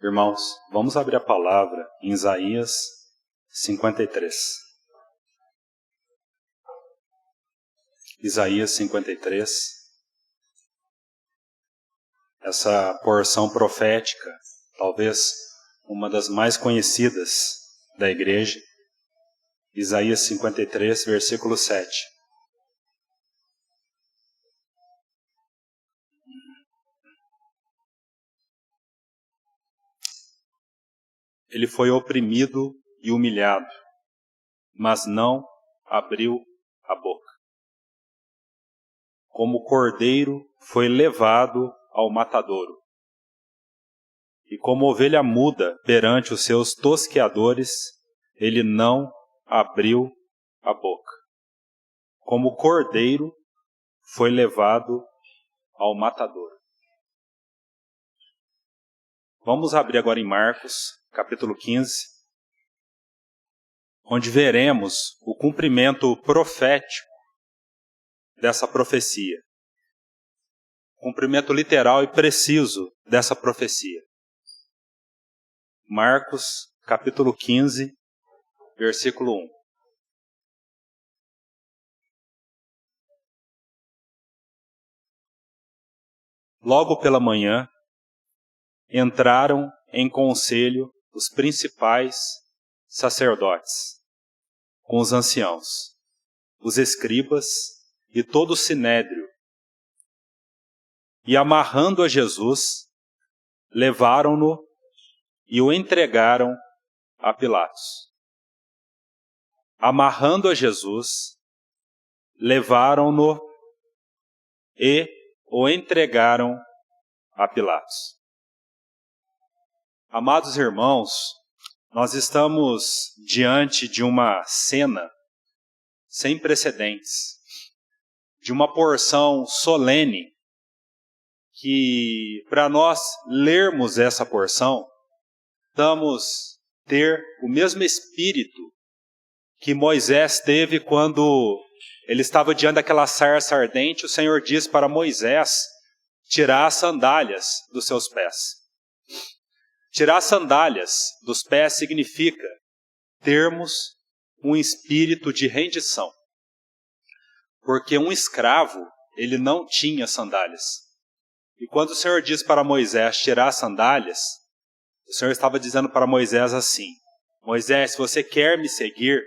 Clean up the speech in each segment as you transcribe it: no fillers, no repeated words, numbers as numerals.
Irmãos, vamos abrir a palavra em Isaías 53. Isaías 53. Essa porção profética, talvez uma das mais conhecidas da igreja. Isaías 53, versículo 7. Ele foi oprimido e humilhado, mas não abriu a boca. Como cordeiro foi levado ao matadouro, e como ovelha muda perante os seus tosqueadores, ele não abriu a boca. Como cordeiro foi levado ao matadouro. Vamos abrir agora em Marcos, capítulo 15, onde veremos o cumprimento profético dessa profecia. Cumprimento literal e preciso dessa profecia. Marcos, capítulo 15, versículo 1. Logo pela manhã, entraram em conselho os principais sacerdotes, com os anciãos, os escribas e todo o sinédrio. E amarrando a Jesus, levaram-no e o entregaram a Pilatos. Amarrando a Jesus, levaram-no e o entregaram a Pilatos. Amados irmãos, nós estamos diante de uma cena sem precedentes, de uma porção solene, que para nós lermos essa porção, vamos ter o mesmo espírito que Moisés teve quando ele estava diante daquela sarça ardente. O Senhor diz para Moisés tirar as sandálias dos seus pés. Tirar as sandálias dos pés significa termos um espírito de rendição. Porque um escravo, ele não tinha sandálias. E quando o Senhor diz para Moisés tirar as sandálias, o Senhor estava dizendo para Moisés assim: Moisés, se você quer me seguir,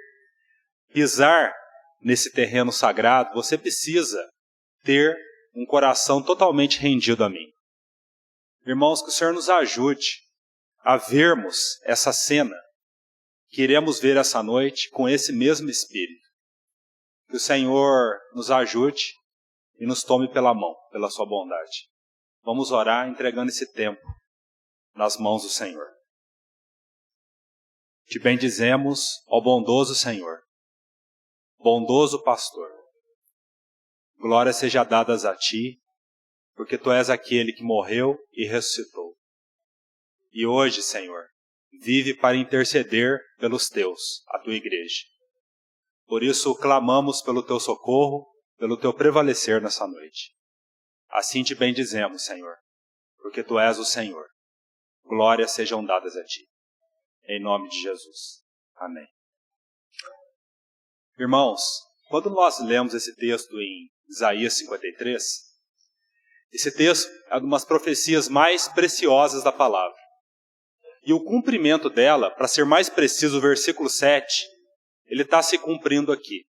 pisar nesse terreno sagrado, você precisa ter um coração totalmente rendido a mim. Irmãos, que o Senhor nos ajude a vermos essa cena que iremos ver essa noite com esse mesmo espírito. Que o Senhor nos ajude e nos tome pela mão, pela sua bondade. Vamos orar entregando esse tempo nas mãos do Senhor. Te bendizemos, ó bondoso Senhor, bondoso pastor. Glória seja dadas a ti, porque tu és aquele que morreu e ressuscitou. E hoje, Senhor, vive para interceder pelos teus, a tua igreja. Por isso, clamamos pelo teu socorro, pelo teu prevalecer nessa noite. Assim te bendizemos, Senhor, porque tu és o Senhor. Glórias sejam dadas a ti. Em nome de Jesus. Amém. Irmãos, quando nós lemos esse texto em Isaías 53, esse texto é uma das profecias mais preciosas da palavra. E o cumprimento dela, para ser mais preciso, o versículo 7, ele está se cumprindo aqui.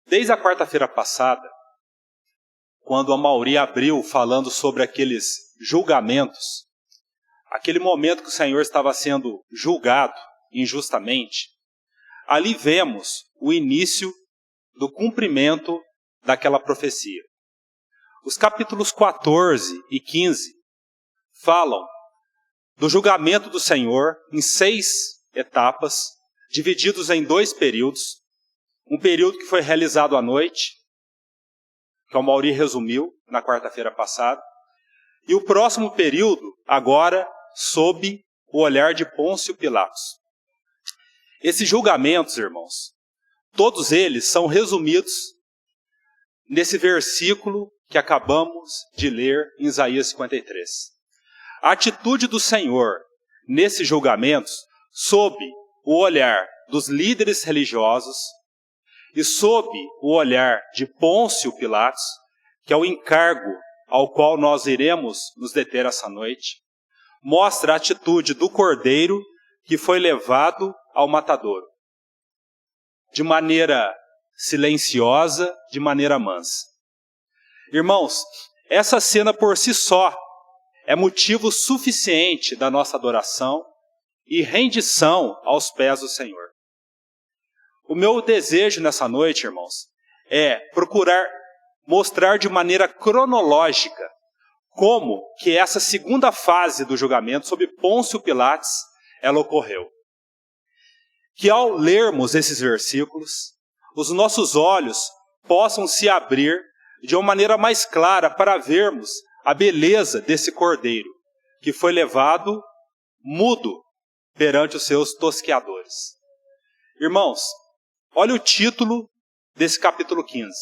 Desde a quarta-feira passada, quando a Mauri abriu falando sobre aqueles julgamentos, aquele momento que o Senhor estava sendo julgado injustamente, ali vemos o início do cumprimento daquela profecia. Os capítulos 14 e 15 falam do julgamento do Senhor em 6 etapas, divididos em 2 períodos. Um período que foi realizado à noite, que o Mauri resumiu na quarta-feira passada, e o próximo período, agora, sob o olhar de Pôncio Pilatos. Esses julgamentos, irmãos, todos eles são resumidos nesse versículo que acabamos de ler em Isaías 53. A atitude do Senhor nesses julgamentos, sob o olhar dos líderes religiosos e sob o olhar de Pôncio Pilatos, que é o encargo ao qual nós iremos nos deter essa noite, mostra a atitude do cordeiro que foi levado ao matadouro, de maneira silenciosa, de maneira mansa. Irmãos, essa cena por si só é motivo suficiente da nossa adoração e rendição aos pés do Senhor. O meu desejo nessa noite, irmãos, é procurar mostrar de maneira cronológica como que essa segunda fase do julgamento sob Pôncio Pilatos, ela ocorreu. Que ao lermos esses versículos, os nossos olhos possam se abrir de uma maneira mais clara para vermos a beleza desse cordeiro, que foi levado mudo perante os seus tosqueadores. Irmãos, olha o título desse capítulo 15.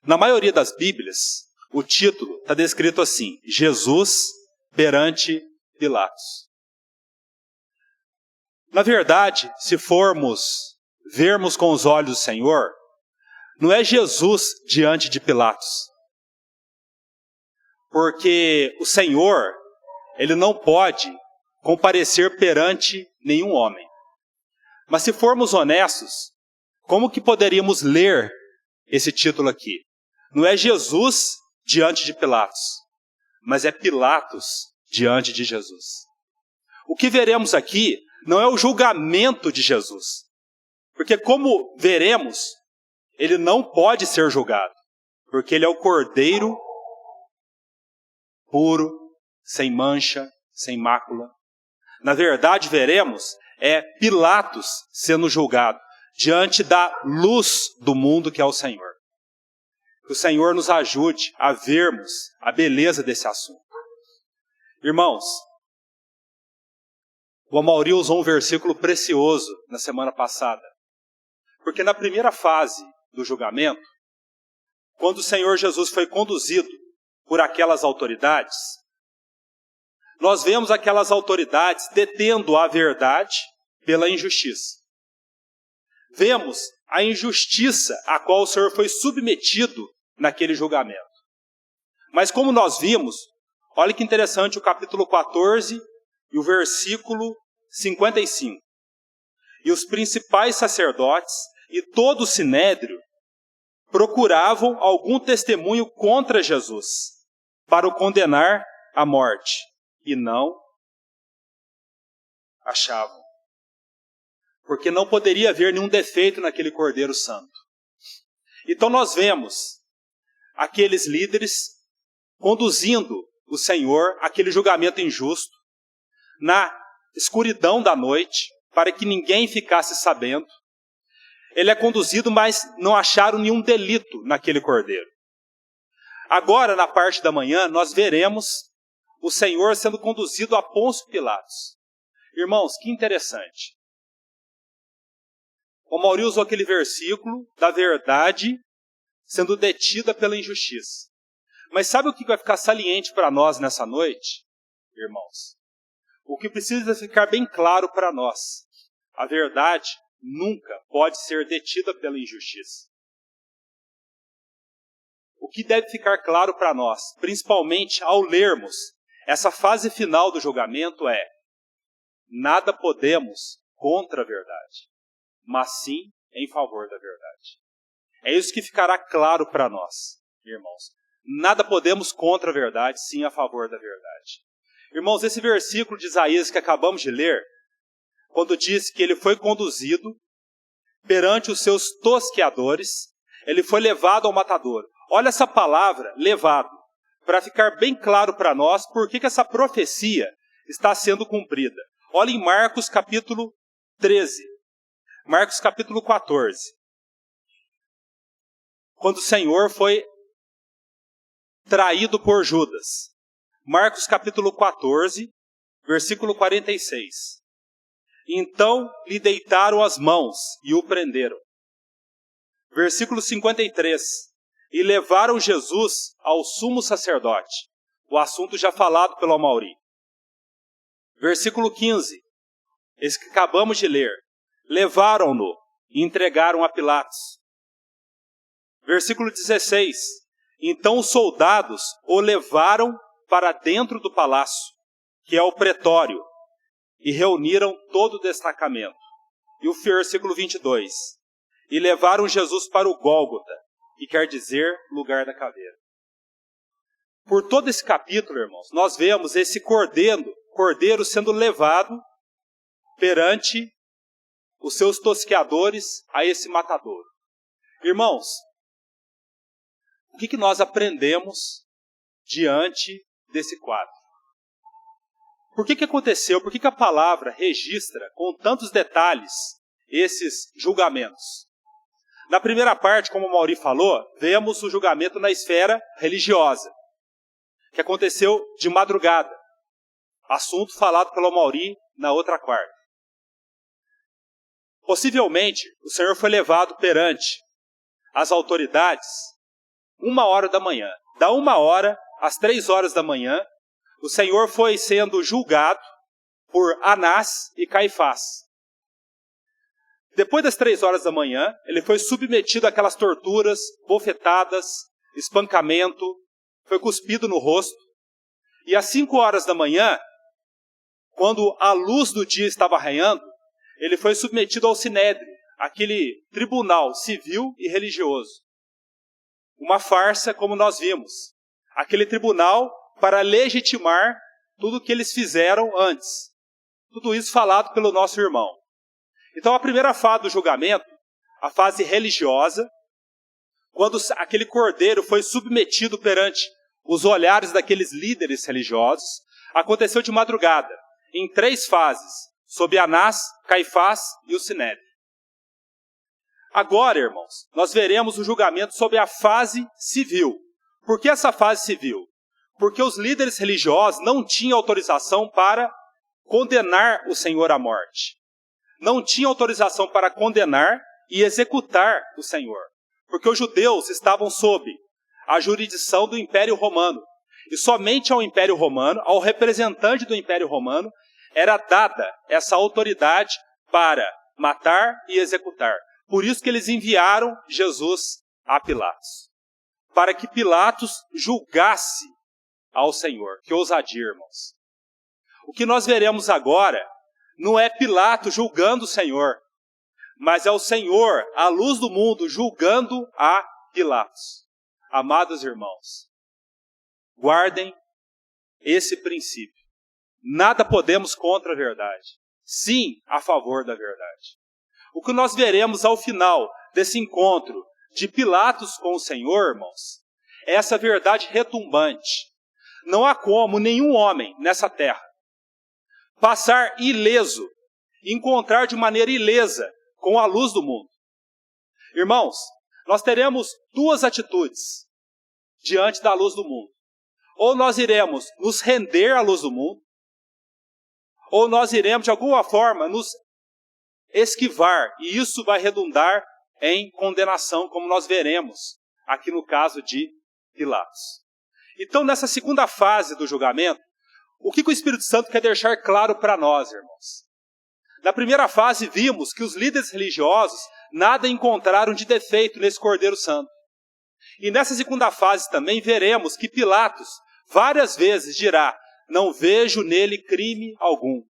Na maioria das Bíblias, o título está descrito assim: Jesus perante Pilatos. Na verdade, se formos vermos com os olhos do Senhor, não é Jesus diante de Pilatos. Porque o Senhor, ele não pode comparecer perante nenhum homem. Mas se formos honestos, como que poderíamos ler esse título aqui? Não é Jesus diante de Pilatos, mas é Pilatos diante de Jesus. O que veremos aqui não é o julgamento de Jesus, porque como veremos, ele não pode ser julgado, porque ele é o cordeiro puro, sem mancha, sem mácula. Na verdade, veremos Pilatos sendo julgado diante da luz do mundo que é o Senhor. Que o Senhor nos ajude a vermos a beleza desse assunto. Irmãos, o Amauri usou um versículo precioso na semana passada. Porque na primeira fase do julgamento, quando o Senhor Jesus foi conduzido por aquelas autoridades, nós vemos aquelas autoridades detendo a verdade pela injustiça. Vemos a injustiça a qual o Senhor foi submetido naquele julgamento. Mas como nós vimos, olha que interessante o capítulo 14 e o versículo 55. E os principais sacerdotes e todo o sinédrio procuravam algum testemunho contra Jesus para o condenar à morte, e não achavam. Porque não poderia haver nenhum defeito naquele Cordeiro Santo. Então nós vemos aqueles líderes conduzindo o Senhor àquele julgamento injusto, na escuridão da noite, para que ninguém ficasse sabendo. Ele é conduzido, mas não acharam nenhum delito naquele cordeiro. Agora, na parte da manhã, nós veremos o Senhor sendo conduzido a Pôncio Pilatos. Irmãos, que interessante. O Mauri usou aquele versículo da verdade sendo detida pela injustiça. Mas sabe o que vai ficar saliente para nós nessa noite, irmãos? O que precisa ficar bem claro para nós: a verdade nunca pode ser detida pela injustiça. O que deve ficar claro para nós, principalmente ao lermos essa fase final do julgamento, é: nada podemos contra a verdade, mas sim em favor da verdade. É isso que ficará claro para nós, irmãos. Nada podemos contra a verdade, sim a favor da verdade. Irmãos, esse versículo de Isaías que acabamos de ler, quando diz que ele foi conduzido perante os seus tosqueadores, ele foi levado ao matadouro. Olha essa palavra, levado, para ficar bem claro para nós por que essa profecia está sendo cumprida. Olha em Marcos capítulo 13, Marcos capítulo 14. Quando o Senhor foi traído por Judas. Marcos capítulo 14, versículo 46. Então lhe deitaram as mãos e o prenderam. Versículo 53. E levaram Jesus ao sumo sacerdote, o assunto já falado pelo Amauri. Versículo 15, esse que acabamos de ler. Levaram-no e entregaram a Pilatos. Versículo 16, então os soldados o levaram para dentro do palácio, que é o pretório, e reuniram todo o destacamento. E o versículo 22, e levaram Jesus para o Gólgota, que quer dizer lugar da caveira. Por todo esse capítulo, irmãos, nós vemos esse cordeiro sendo levado perante os seus tosqueadores a esse matadouro. Irmãos, o que nós aprendemos diante desse quadro? Por que aconteceu? Por que a palavra registra com tantos detalhes esses julgamentos? Na primeira parte, como o Mauri falou, vemos o julgamento na esfera religiosa, que aconteceu de madrugada. Assunto falado pelo Mauri na outra quarta. Possivelmente, o Senhor foi levado perante as autoridades 1h da manhã. Da 1h às 3h da manhã, o Senhor foi sendo julgado por Anás e Caifás. Depois das 3h da manhã, ele foi submetido àquelas torturas, bofetadas, espancamento, foi cuspido no rosto. E às 5h da manhã, quando a luz do dia estava raiando, ele foi submetido ao Sinédrio, aquele tribunal civil e religioso. Uma farsa, como nós vimos. Aquele tribunal para legitimar tudo o que eles fizeram antes. Tudo isso falado pelo nosso irmão. Então a primeira fase do julgamento, a fase religiosa, quando aquele cordeiro foi submetido perante os olhares daqueles líderes religiosos, aconteceu de madrugada, em 3 fases, sob Anás, Caifás e o Sinédrio. Agora, irmãos, nós veremos o julgamento sobre a fase civil. Por que essa fase civil? Porque os líderes religiosos não tinham autorização para condenar o Senhor à morte. Não tinham autorização para condenar e executar o Senhor. Porque os judeus estavam sob a jurisdição do Império Romano. E somente ao Império Romano, ao representante do Império Romano, era dada essa autoridade para matar e executar. Por isso que eles enviaram Jesus a Pilatos. Para que Pilatos julgasse ao Senhor. Que ousadia, irmãos. O que nós veremos agora não é Pilatos julgando o Senhor, mas é o Senhor, à luz do mundo, julgando a Pilatos. Amados irmãos, guardem esse princípio. Nada podemos contra a verdade, sim a favor da verdade. O que nós veremos ao final desse encontro de Pilatos com o Senhor, irmãos, é essa verdade retumbante. Não há como nenhum homem nessa terra passar ileso, encontrar de maneira ilesa com a luz do mundo. Irmãos, nós teremos 2 atitudes diante da luz do mundo. Ou nós iremos nos render à luz do mundo, ou nós iremos, de alguma forma, nos esquivar, e isso vai redundar em condenação, como nós veremos aqui no caso de Pilatos. Então, nessa segunda fase do julgamento, o que o Espírito Santo quer deixar claro para nós, irmãos? Na primeira fase, vimos que os líderes religiosos nada encontraram de defeito nesse Cordeiro Santo. E nessa segunda fase também veremos que Pilatos várias vezes dirá: não vejo nele crime algum.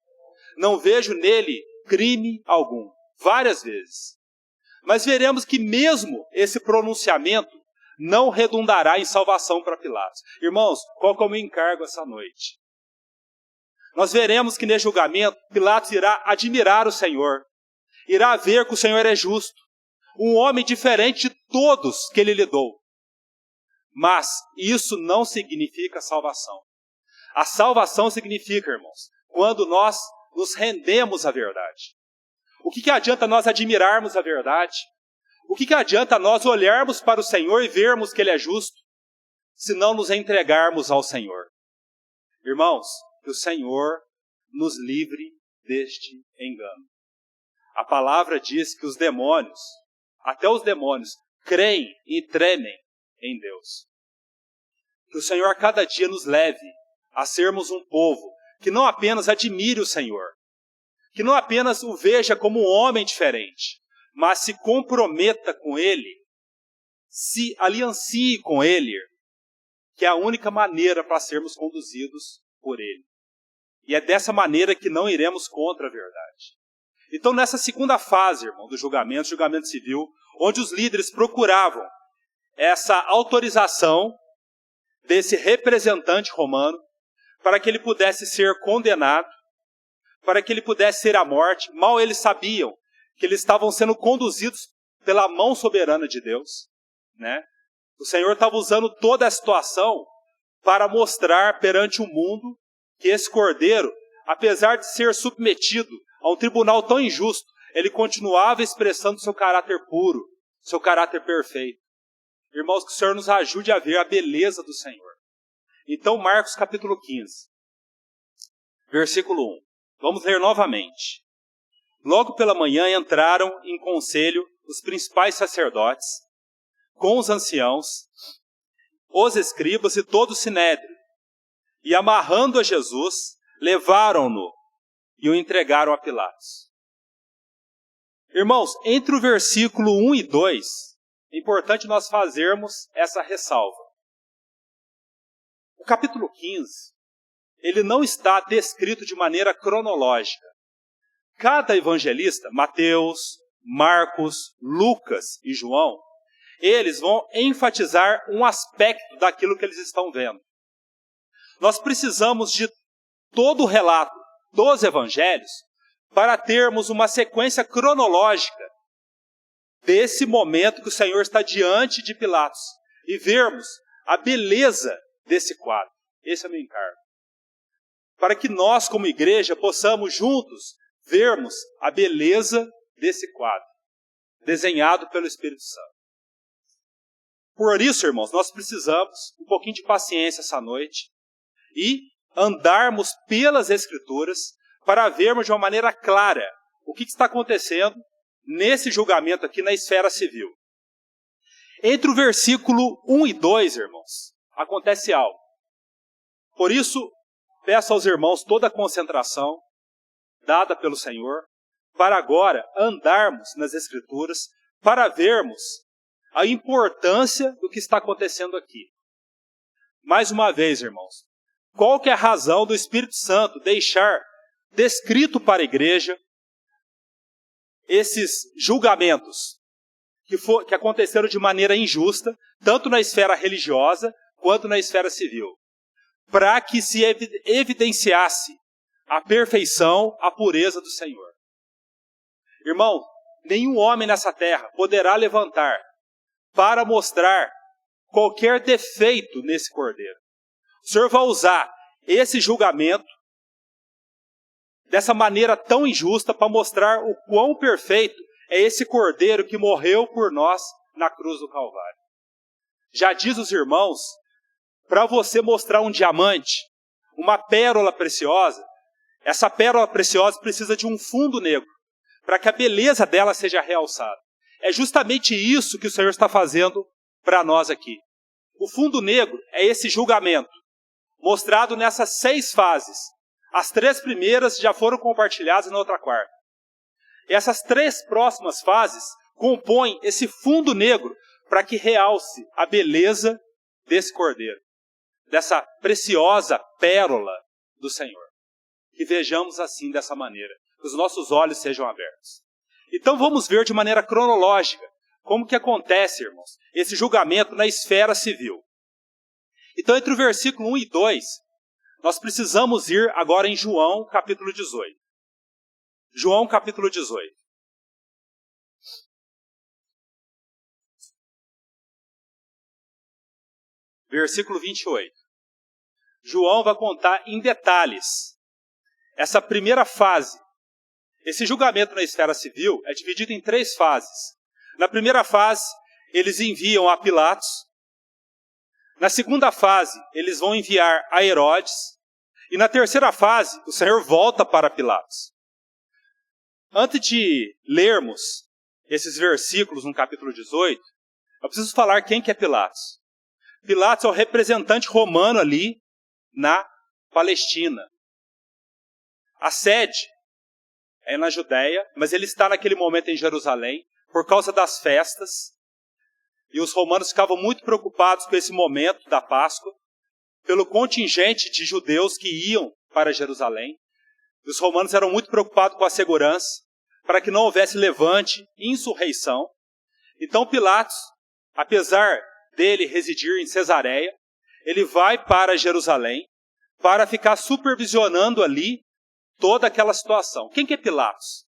Não vejo nele crime algum. Várias vezes. Mas veremos que mesmo esse pronunciamento não redundará em salvação para Pilatos. Irmãos, qual que é o meu encargo essa noite? Nós veremos que nesse julgamento, Pilatos irá admirar o Senhor. Irá ver que o Senhor é justo. Um homem diferente de todos que ele lidou. Mas isso não significa salvação. A salvação significa, irmãos, quando nós nos rendemos à verdade. O que adianta nós admirarmos a verdade? O que adianta nós olharmos para o Senhor e vermos que Ele é justo, se não nos entregarmos ao Senhor? Irmãos, que o Senhor nos livre deste engano. A palavra diz que os demônios, até os demônios, creem e tremem em Deus. Que o Senhor a cada dia nos leve a sermos um povo que não apenas admire o Senhor, que não apenas o veja como um homem diferente, mas se comprometa com Ele, se aliancie com Ele, que é a única maneira para sermos conduzidos por Ele. E é dessa maneira que não iremos contra a verdade. Então, nessa segunda fase, irmão, do julgamento civil, onde os líderes procuravam essa autorização desse representante romano para que ele pudesse ser condenado, para que ele pudesse ser à morte, mal eles sabiam que eles estavam sendo conduzidos pela mão soberana de Deus, né? O Senhor estava usando toda a situação para mostrar perante o mundo que esse cordeiro, apesar de ser submetido a um tribunal tão injusto, ele continuava expressando seu caráter puro, seu caráter perfeito. Irmãos, que o Senhor nos ajude a ver a beleza do Senhor. Então, Marcos capítulo 15, versículo 1. Vamos ler novamente. Logo pela manhã entraram em conselho os principais sacerdotes, com os anciãos, os escribas e todo o sinédrio, e amarrando a Jesus, levaram-no e o entregaram a Pilatos. Irmãos, entre o versículo 1 e 2, é importante nós fazermos essa ressalva. O capítulo 15, ele não está descrito de maneira cronológica. Cada evangelista, Mateus, Marcos, Lucas e João, eles vão enfatizar um aspecto daquilo que eles estão vendo. Nós precisamos de todo o relato dos evangelhos para termos uma sequência cronológica desse momento que o Senhor está diante de Pilatos e vermos a beleza desse quadro. Esse é o meu encargo. Para que nós, como igreja, possamos juntos vermos a beleza desse quadro, desenhado pelo Espírito Santo. Por isso, irmãos, nós precisamos um pouquinho de paciência essa noite e andarmos pelas Escrituras para vermos de uma maneira clara o que está acontecendo nesse julgamento aqui na esfera civil. Entre o versículo 1 e 2, irmãos, acontece algo. Por isso, peço aos irmãos toda a concentração dada pelo Senhor, para agora andarmos nas Escrituras, para vermos a importância do que está acontecendo aqui. Mais uma vez, irmãos, qual que é a razão do Espírito Santo deixar descrito para a igreja esses julgamentos que aconteceram de maneira injusta, tanto na esfera religiosa quanto na esfera civil? Para que se evidenciasse a perfeição, a pureza do Senhor. Irmão, nenhum homem nessa terra poderá levantar para mostrar qualquer defeito nesse cordeiro. O Senhor vai usar esse julgamento dessa maneira tão injusta para mostrar o quão perfeito é esse cordeiro que morreu por nós na cruz do Calvário. Já diz os irmãos, para você mostrar um diamante, uma pérola preciosa, essa pérola preciosa precisa de um fundo negro, para que a beleza dela seja realçada. É justamente isso que o Senhor está fazendo para nós aqui. O fundo negro é esse julgamento, mostrado nessas 6 fases. As 3 primeiras já foram compartilhadas na outra quarta. E essas 3 próximas fases compõem esse fundo negro para que realce a beleza desse cordeiro, dessa preciosa pérola do Senhor. Que vejamos assim dessa maneira, que os nossos olhos sejam abertos. Então vamos ver de maneira cronológica como que acontece, irmãos, esse julgamento na esfera civil. Então, entre o versículo 1 e 2, nós precisamos ir agora em João capítulo 18. João capítulo 18. Versículo 28. João vai contar em detalhes essa primeira fase. Esse julgamento na esfera civil é dividido em 3 fases. Na primeira fase, eles enviam a Pilatos. Na segunda fase, eles vão enviar a Herodes. E na terceira fase, o Senhor volta para Pilatos. Antes de lermos esses versículos no capítulo 18, eu preciso falar quem que é Pilatos. Pilatos é o representante romano ali na Palestina. A sede é na Judéia, mas ele está naquele momento em Jerusalém por causa das festas. E os romanos ficavam muito preocupados com esse momento da Páscoa, pelo contingente de judeus que iam para Jerusalém. E os romanos eram muito preocupados com a segurança, para que não houvesse levante, insurreição. Então Pilatos, apesar dele residir em Cesareia, ele vai para Jerusalém para ficar supervisionando ali toda aquela situação. Quem que é Pilatos?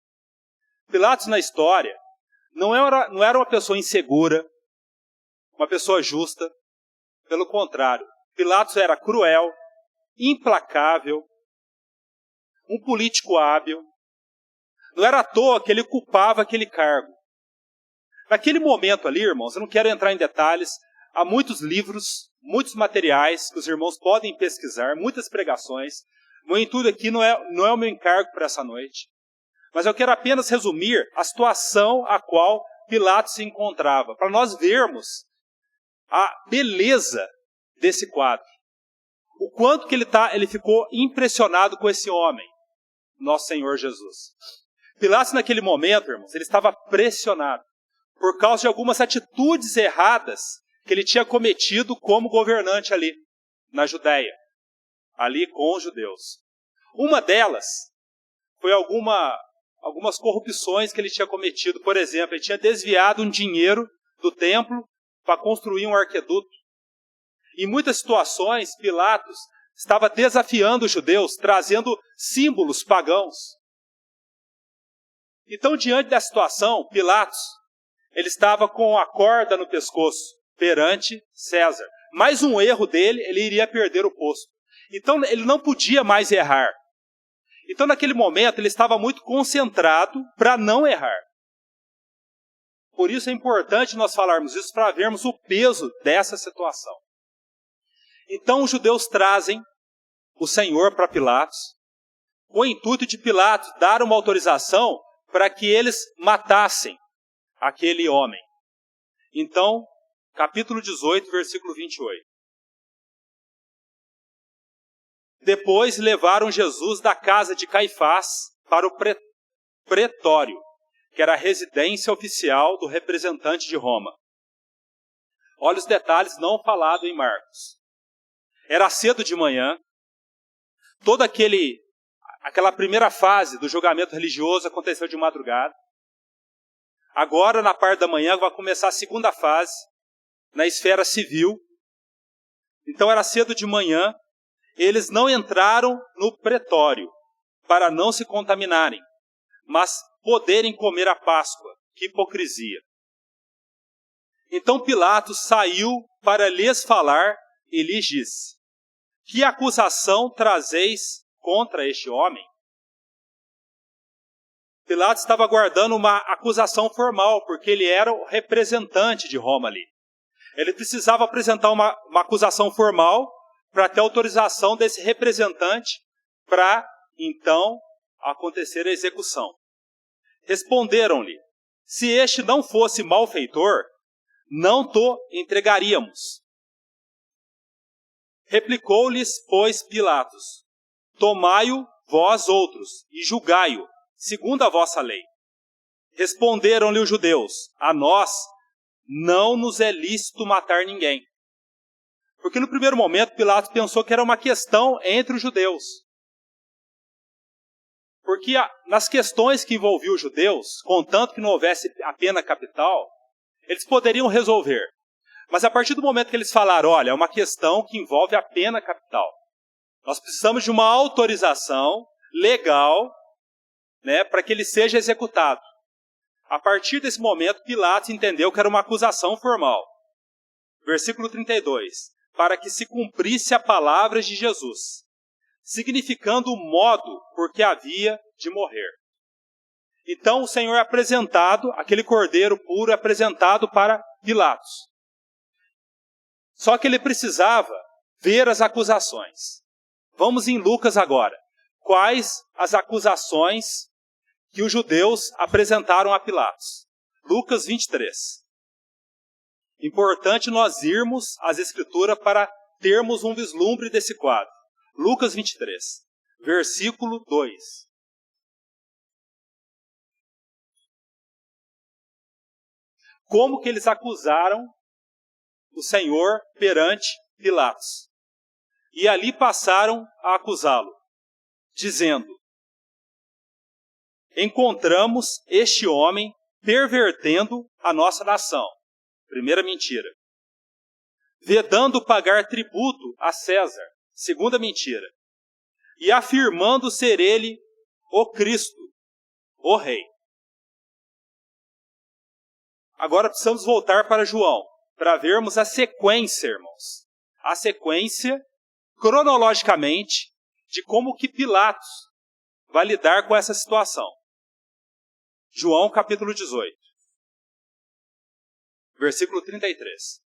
Pilatos na história não era uma pessoa insegura, uma pessoa justa. Pelo contrário, Pilatos era cruel, implacável, um político hábil. Não era à toa que ele ocupava aquele cargo. Naquele momento ali, irmãos, eu não quero entrar em detalhes, há muitos livros, muitos materiais que os irmãos podem pesquisar, muitas pregações. Meu intuito aqui não é o meu encargo para essa noite, mas eu quero apenas resumir a situação a qual Pilatos se encontrava, para nós vermos a beleza desse quadro. O quanto que ele ficou impressionado com esse homem, nosso Senhor Jesus. Pilatos naquele momento, irmãos, ele estava pressionado por causa de algumas atitudes erradas que ele tinha cometido como governante ali na Judéia, ali com os judeus. Uma delas foi algumas corrupções que ele tinha cometido. Por exemplo, ele tinha desviado um dinheiro do templo para construir um arqueduto. Em muitas situações, Pilatos estava desafiando os judeus, trazendo símbolos pagãos. Então, diante dessa situação, Pilatos, ele estava com a corda no pescoço perante César. Mais um erro dele, ele iria perder o posto. Então, ele não podia mais errar. Então, naquele momento, ele estava muito concentrado para não errar. Por isso é importante nós falarmos isso para vermos o peso dessa situação. Então, os judeus trazem o Senhor para Pilatos, com o intuito de Pilatos dar uma autorização para que eles matassem aquele homem. Então, capítulo 18, versículo 28. Depois levaram Jesus da casa de Caifás para o pretório, que era a residência oficial do representante de Roma. Olha os detalhes não falados em Marcos. Era cedo de manhã, toda aquela primeira fase do julgamento religioso aconteceu de madrugada. Agora, na parte da manhã, vai começar a segunda fase, na esfera civil. Então, era cedo de manhã, eles não entraram no pretório para não se contaminarem, mas poderem comer a Páscoa. Que hipocrisia! Então, Pilatos saiu para lhes falar e lhes disse: que acusação trazeis contra este homem? Pilatos estava aguardando uma acusação formal, porque ele era o representante de Roma ali. Ele precisava apresentar uma acusação formal para ter autorização desse representante para, então, acontecer a execução. Responderam-lhe: se este não fosse malfeitor, não te entregaríamos. Replicou-lhes, pois, Pilatos: tomai-o vós outros e julgai-o, segundo a vossa lei. Responderam-lhe os judeus: a nós não nos é lícito matar ninguém. Porque no primeiro momento Pilatos pensou que era uma questão entre os judeus. Porque nas questões que envolviam os judeus, contanto que não houvesse a pena capital, eles poderiam resolver. Mas a partir do momento que eles falaram: olha, é uma questão que envolve a pena capital, nós precisamos de uma autorização legal, né, para que ele seja executado. A partir desse momento, Pilatos entendeu que era uma acusação formal. Versículo 32. Para que se cumprisse a palavra de Jesus, significando o modo por que havia de morrer. Então o Senhor é apresentado, aquele cordeiro puro é apresentado para Pilatos. Só que ele precisava ver as acusações. Vamos em Lucas agora. Quais as acusações que os judeus apresentaram a Pilatos? Lucas 23. Importante nós irmos às Escrituras para termos um vislumbre desse quadro. Lucas 23, versículo 2. Como que eles acusaram o Senhor perante Pilatos? E ali passaram a acusá-lo, dizendo: encontramos este homem pervertendo a nossa nação. Primeira mentira. Vedando pagar tributo a César. Segunda mentira. E afirmando ser ele o Cristo, o Rei. Agora precisamos voltar para João, para vermos a sequência, irmãos. A sequência, cronologicamente, de como que Pilatos vai lidar com essa situação. João capítulo 18, versículo 33.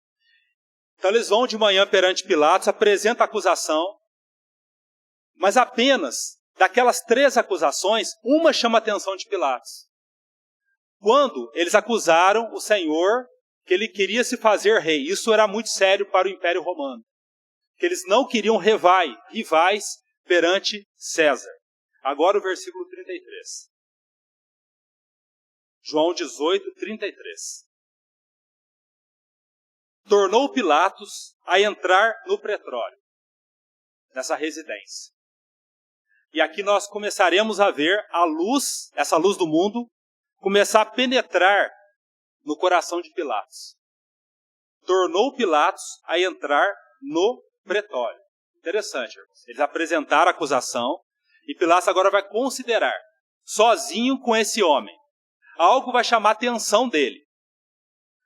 Então eles vão de manhã perante Pilatos, apresentam a acusação, mas apenas daquelas 3 acusações, uma chama a atenção de Pilatos. Quando eles acusaram o Senhor que ele queria se fazer rei, isso era muito sério para o Império Romano, que eles não queriam rivais perante César. Agora o versículo 33. João 18, 33. Tornou Pilatos a entrar no pretório, nessa residência. E aqui nós começaremos a ver a luz, essa luz do mundo, começar a penetrar no coração de Pilatos. Tornou Pilatos a entrar no pretório. Interessante, irmãos. Eles apresentaram a acusação e Pilatos agora vai considerar, sozinho com esse homem, algo vai chamar a atenção dele.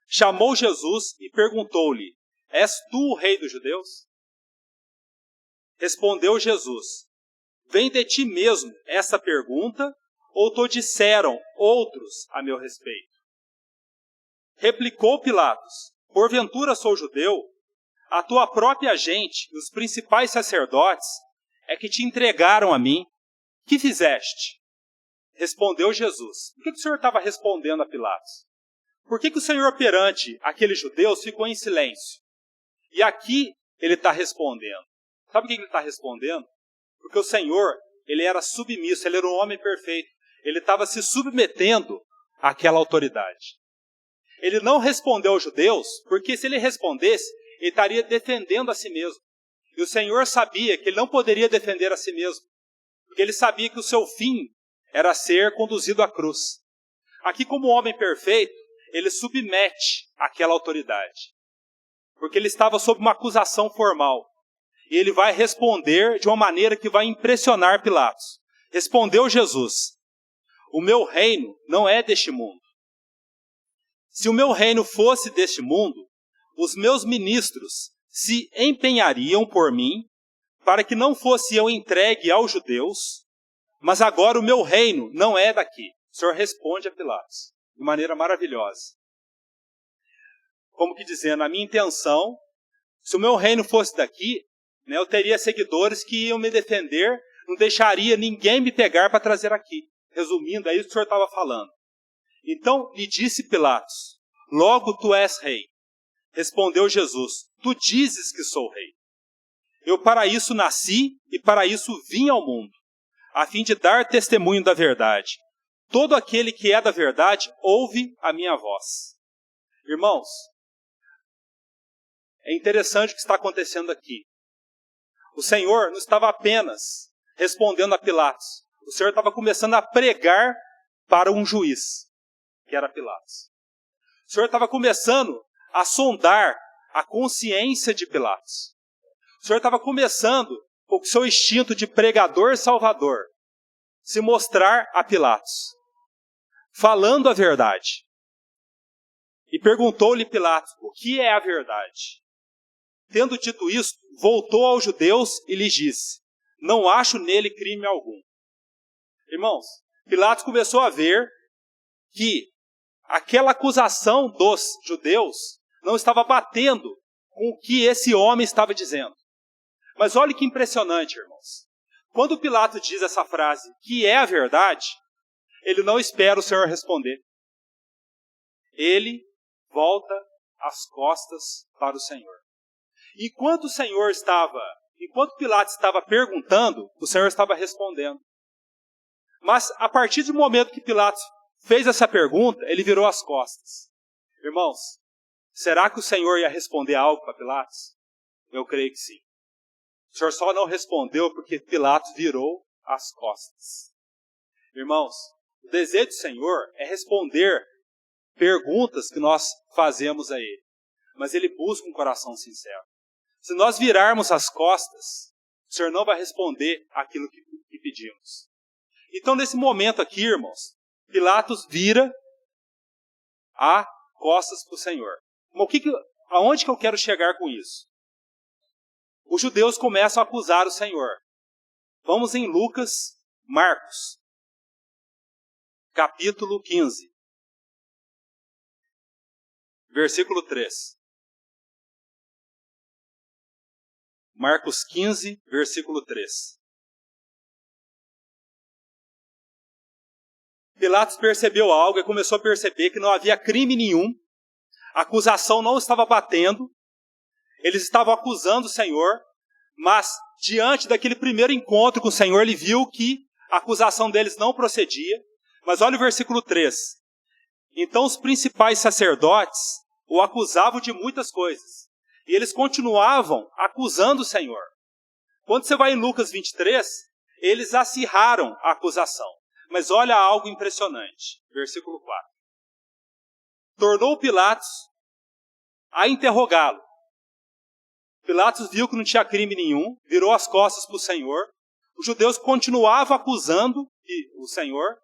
Chamou Jesus e perguntou-lhe: és tu o rei dos judeus? Respondeu Jesus: vem de ti mesmo essa pergunta, ou te disseram outros a meu respeito? Replicou Pilatos: porventura sou judeu? A tua própria gente e os principais sacerdotes é que te entregaram a mim. Que fizeste? Respondeu Jesus. Por que o Senhor estava respondendo a Pilatos? Por que o Senhor perante aqueles judeus ficou em silêncio? E aqui ele está respondendo. Sabe por que ele está respondendo? Porque o Senhor, ele era submisso, ele era um homem perfeito. Ele estava se submetendo àquela autoridade. Ele não respondeu aos judeus, porque se ele respondesse, ele estaria defendendo a si mesmo. E o Senhor sabia que ele não poderia defender a si mesmo, porque ele sabia que o seu fim era ser conduzido à cruz. Aqui, como homem perfeito, ele submete àquela autoridade, porque ele estava sob uma acusação formal. E ele vai responder de uma maneira que vai impressionar Pilatos. Respondeu Jesus: o meu reino não é deste mundo. Se o meu reino fosse deste mundo, os meus ministros se empenhariam por mim, para que não fosse eu entregue aos judeus, mas agora o meu reino não é daqui. O Senhor responde a Pilatos, de maneira maravilhosa. Como que dizendo, a minha intenção, se o meu reino fosse daqui, eu teria seguidores que iam me defender, não deixaria ninguém me pegar para trazer aqui. Resumindo, é isso que o Senhor estava falando. Então lhe disse Pilatos: logo tu és rei. Respondeu Jesus: tu dizes que sou rei. Eu para isso nasci e para isso vim ao mundo, a fim de dar testemunho da verdade. Todo aquele que é da verdade ouve a minha voz. Irmãos, é interessante o que está acontecendo aqui. O Senhor não estava apenas respondendo a Pilatos. O Senhor estava começando a pregar para um juiz, que era Pilatos. O Senhor estava começando a sondar a consciência de Pilatos. O Senhor estava começando, com o seu instinto de pregador salvador, se mostrar a Pilatos, falando a verdade. E perguntou-lhe Pilatos: o que é a verdade? Tendo dito isto, voltou aos judeus e lhes disse: não acho nele crime algum. Irmãos, Pilatos começou a ver que aquela acusação dos judeus não estava batendo com o que esse homem estava dizendo. Mas olha que impressionante, irmãos. Quando Pilatos diz essa frase, que é a verdade, ele não espera o Senhor responder. Ele volta as costas para o Senhor. Enquanto Pilatos estava perguntando, o Senhor estava respondendo. Mas a partir do momento que Pilatos fez essa pergunta, ele virou as costas. Irmãos, será que o Senhor ia responder algo para Pilatos? Eu creio que sim. O Senhor só não respondeu porque Pilatos virou as costas. Irmãos, o desejo do Senhor é responder perguntas que nós fazemos a Ele. Mas Ele busca um coração sincero. Se nós virarmos as costas, o Senhor não vai responder aquilo que pedimos. Então, nesse momento aqui, irmãos, Pilatos vira as costas para o Senhor. Aonde que eu quero chegar com isso? Os judeus começam a acusar o Senhor. Vamos em Marcos, capítulo 15, versículo 3. Marcos 15, versículo 3. Pilatos percebeu algo e começou a perceber que não havia crime nenhum, a acusação não estava batendo, eles estavam acusando o Senhor, mas diante daquele primeiro encontro com o Senhor, ele viu que a acusação deles não procedia. Mas olha o versículo 3. Então os principais sacerdotes o acusavam de muitas coisas, e eles continuavam acusando o Senhor. Quando você vai em Lucas 23, eles acirraram a acusação. Mas olha algo impressionante. Versículo 4. Tornou Pilatos a interrogá-lo. Pilatos viu que não tinha crime nenhum, virou as costas para o Senhor. Os judeus continuavam acusando o Senhor.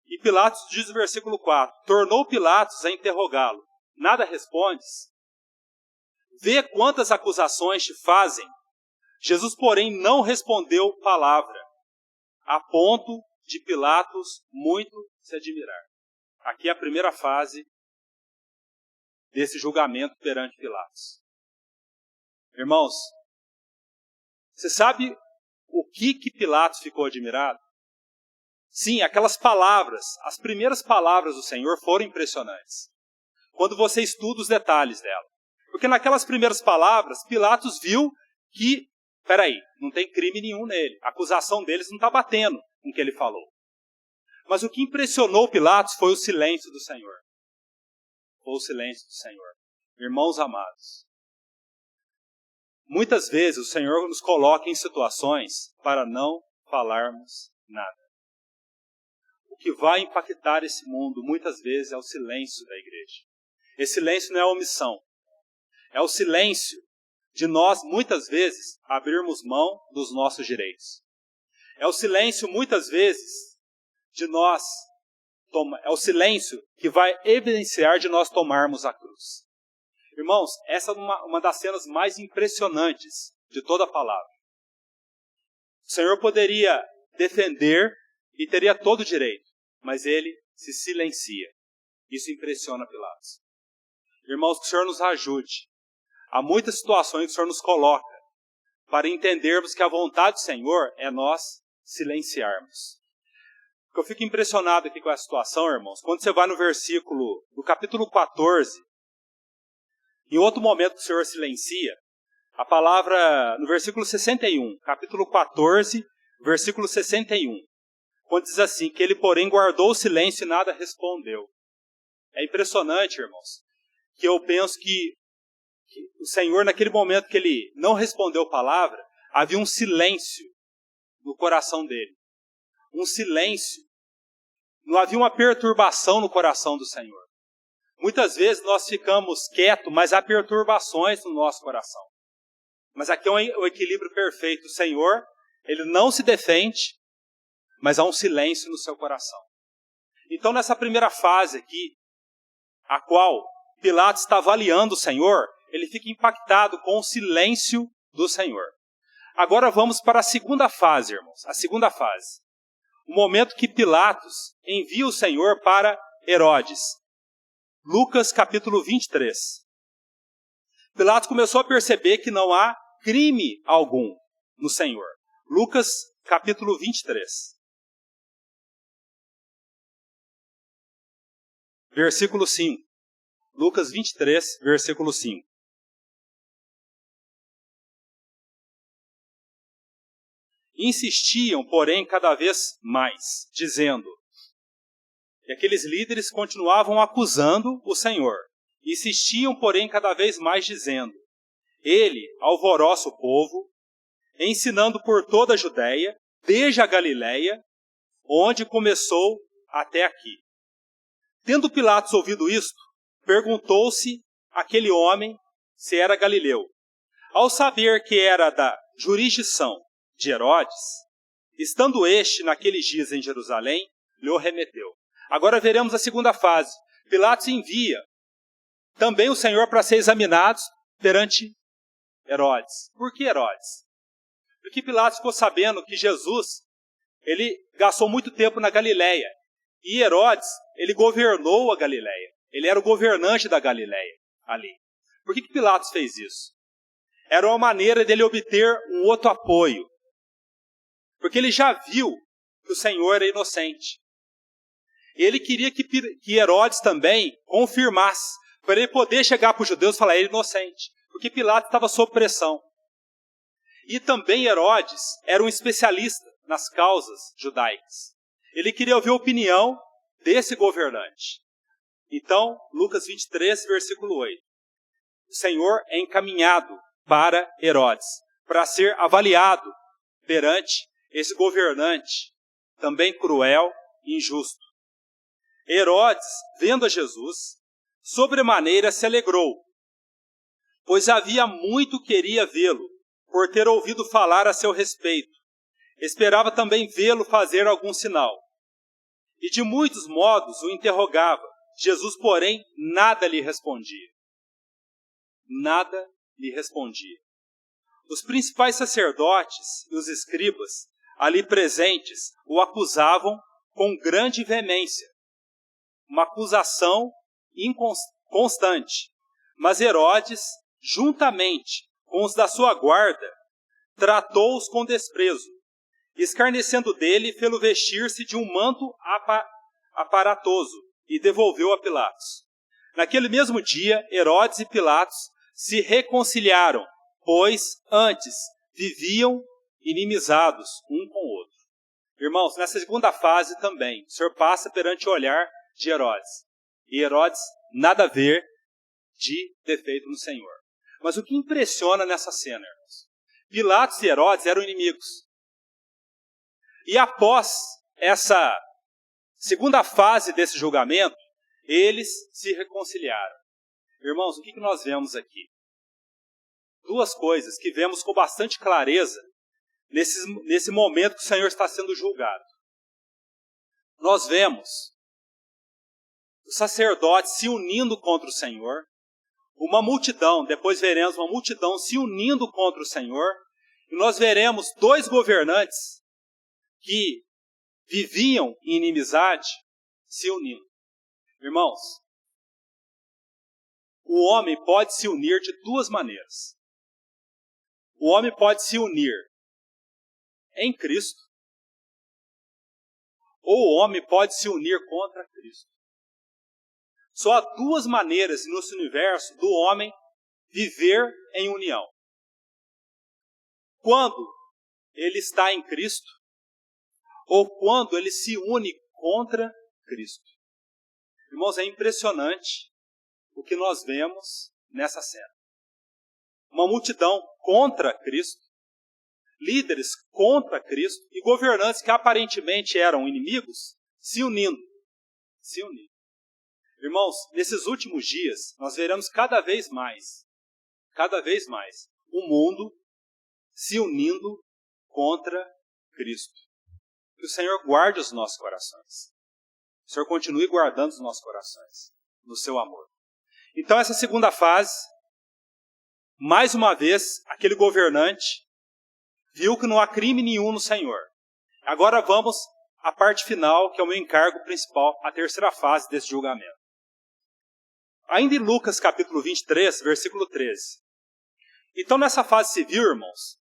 E Pilatos diz no versículo 4. Tornou Pilatos a interrogá-lo. Nada respondes? Vê quantas acusações te fazem. Jesus, porém, não respondeu palavra, a ponto de Pilatos muito se admirar. Aqui é a primeira fase desse julgamento perante Pilatos. Irmãos, você sabe o que Pilatos ficou admirado? Sim, aquelas palavras, as primeiras palavras do Senhor foram impressionantes. Quando você estuda os detalhes dela. Porque naquelas primeiras palavras, Pilatos viu que, não tem crime nenhum nele. A acusação deles não está batendo com o que ele falou. Mas o que impressionou Pilatos foi o silêncio do Senhor. Foi o silêncio do Senhor. Irmãos amados, muitas vezes o Senhor nos coloca em situações para não falarmos nada. O que vai impactar esse mundo muitas vezes é o silêncio da igreja. Esse silêncio não é omissão. É o silêncio de nós, muitas vezes, abrirmos mão dos nossos direitos. É o silêncio, muitas vezes, é o silêncio que vai evidenciar de nós tomarmos a cruz. Irmãos, essa é uma das cenas mais impressionantes de toda a palavra. O Senhor poderia defender e teria todo o direito, mas ele se silencia. Isso impressiona Pilatos. Irmãos, que o Senhor nos ajude. Há muitas situações que o Senhor nos coloca para entendermos que a vontade do Senhor é nós silenciarmos. Porque eu fico impressionado aqui com essa situação, irmãos. Quando você vai no capítulo 14, em outro momento que o Senhor silencia, a palavra, no versículo 61, capítulo 14, versículo 61, quando diz assim, que ele, porém, guardou o silêncio e nada respondeu. É impressionante, irmãos, que eu penso que o Senhor, naquele momento que ele não respondeu palavra, havia um silêncio no coração dele. Um silêncio. Não havia uma perturbação no coração do Senhor. Muitas vezes nós ficamos quietos, mas há perturbações no nosso coração. Mas aqui é o equilíbrio perfeito. O Senhor, ele não se defende, mas há um silêncio no seu coração. Então, nessa primeira fase aqui, a qual Pilatos está avaliando o Senhor, ele fica impactado com o silêncio do Senhor. Agora vamos para a segunda fase, irmãos. A segunda fase. O momento que Pilatos envia o Senhor para Herodes. Lucas capítulo 23. Pilatos começou a perceber que não há crime algum no Senhor. Lucas capítulo 23. Versículo 5. Lucas 23, versículo 5. Insistiam, porém, cada vez mais, dizendo... E aqueles líderes continuavam acusando o Senhor. Insistiam, porém, cada vez mais, dizendo... Ele alvoroça o povo, ensinando por toda a Judéia, desde a Galiléia, onde começou até aqui. Tendo Pilatos ouvido isto, perguntou-se aquele homem se era galileu. Ao saber que era da jurisdição de Herodes, estando este naqueles dias em Jerusalém, lhe o remeteu. Agora veremos a segunda fase. Pilatos envia também o Senhor para ser examinado perante Herodes. Por que Herodes? Porque Pilatos ficou sabendo que Jesus, ele gastou muito tempo na Galiléia. E Herodes, ele governou a Galiléia. Ele era o governante da Galiléia ali. Por que Pilatos fez isso? Era uma maneira dele obter um outro apoio. Porque ele já viu que o Senhor era inocente. Ele queria que Herodes também confirmasse, para ele poder chegar para os judeus e falar, ele é inocente. Porque Pilatos estava sob pressão. E também Herodes era um especialista nas causas judaicas. Ele queria ouvir a opinião desse governante. Então, Lucas 23, versículo 8. O Senhor é encaminhado para Herodes, para ser avaliado perante esse governante, também cruel e injusto. Herodes, vendo a Jesus, sobremaneira se alegrou, pois havia muito queria vê-lo, por ter ouvido falar a seu respeito. Esperava também vê-lo fazer algum sinal. E de muitos modos o interrogava. Jesus, porém, nada lhe respondia. Nada lhe respondia. Os principais sacerdotes e os escribas, ali presentes, o acusavam com grande veemência. Uma acusação inconstante. Mas Herodes, juntamente com os da sua guarda, tratou-os com desprezo, escarnecendo dele, fê-lo vestir-se de um manto aparatoso e devolveu a Pilatos. Naquele mesmo dia, Herodes e Pilatos se reconciliaram, pois antes viviam inimizados um com o outro. Irmãos, nessa segunda fase também, o Senhor passa perante o olhar de Herodes. E Herodes, nada a ver de defeito no Senhor. Mas o que impressiona nessa cena, irmãos? Pilatos e Herodes eram inimigos. E após essa segunda fase desse julgamento, eles se reconciliaram. Irmãos, o que nós vemos aqui? Duas coisas que vemos com bastante clareza nesse momento que o Senhor está sendo julgado. Nós vemos os sacerdotes se unindo contra o Senhor, uma multidão, depois veremos uma multidão se unindo contra o Senhor, e nós veremos dois governantes que viviam em inimizade se unindo. Irmãos, o homem pode se unir de duas maneiras. O homem pode se unir em Cristo, ou o homem pode se unir contra Cristo. Só há duas maneiras nesse universo do homem viver em união. Quando ele está em Cristo, ou quando ele se une contra Cristo. Irmãos, é impressionante o que nós vemos nessa cena. Uma multidão contra Cristo, líderes contra Cristo e governantes que aparentemente eram inimigos se unindo. Irmãos, nesses últimos dias, nós veremos cada vez mais, o mundo se unindo contra Cristo. Que o Senhor guarde os nossos corações. O Senhor continue guardando os nossos corações no seu amor. Então, essa segunda fase, mais uma vez, aquele governante viu que não há crime nenhum no Senhor. Agora vamos à parte final, que é o meu encargo principal, a terceira fase desse julgamento. Ainda em Lucas capítulo 23, versículo 13. Então, nessa fase civil, irmãos,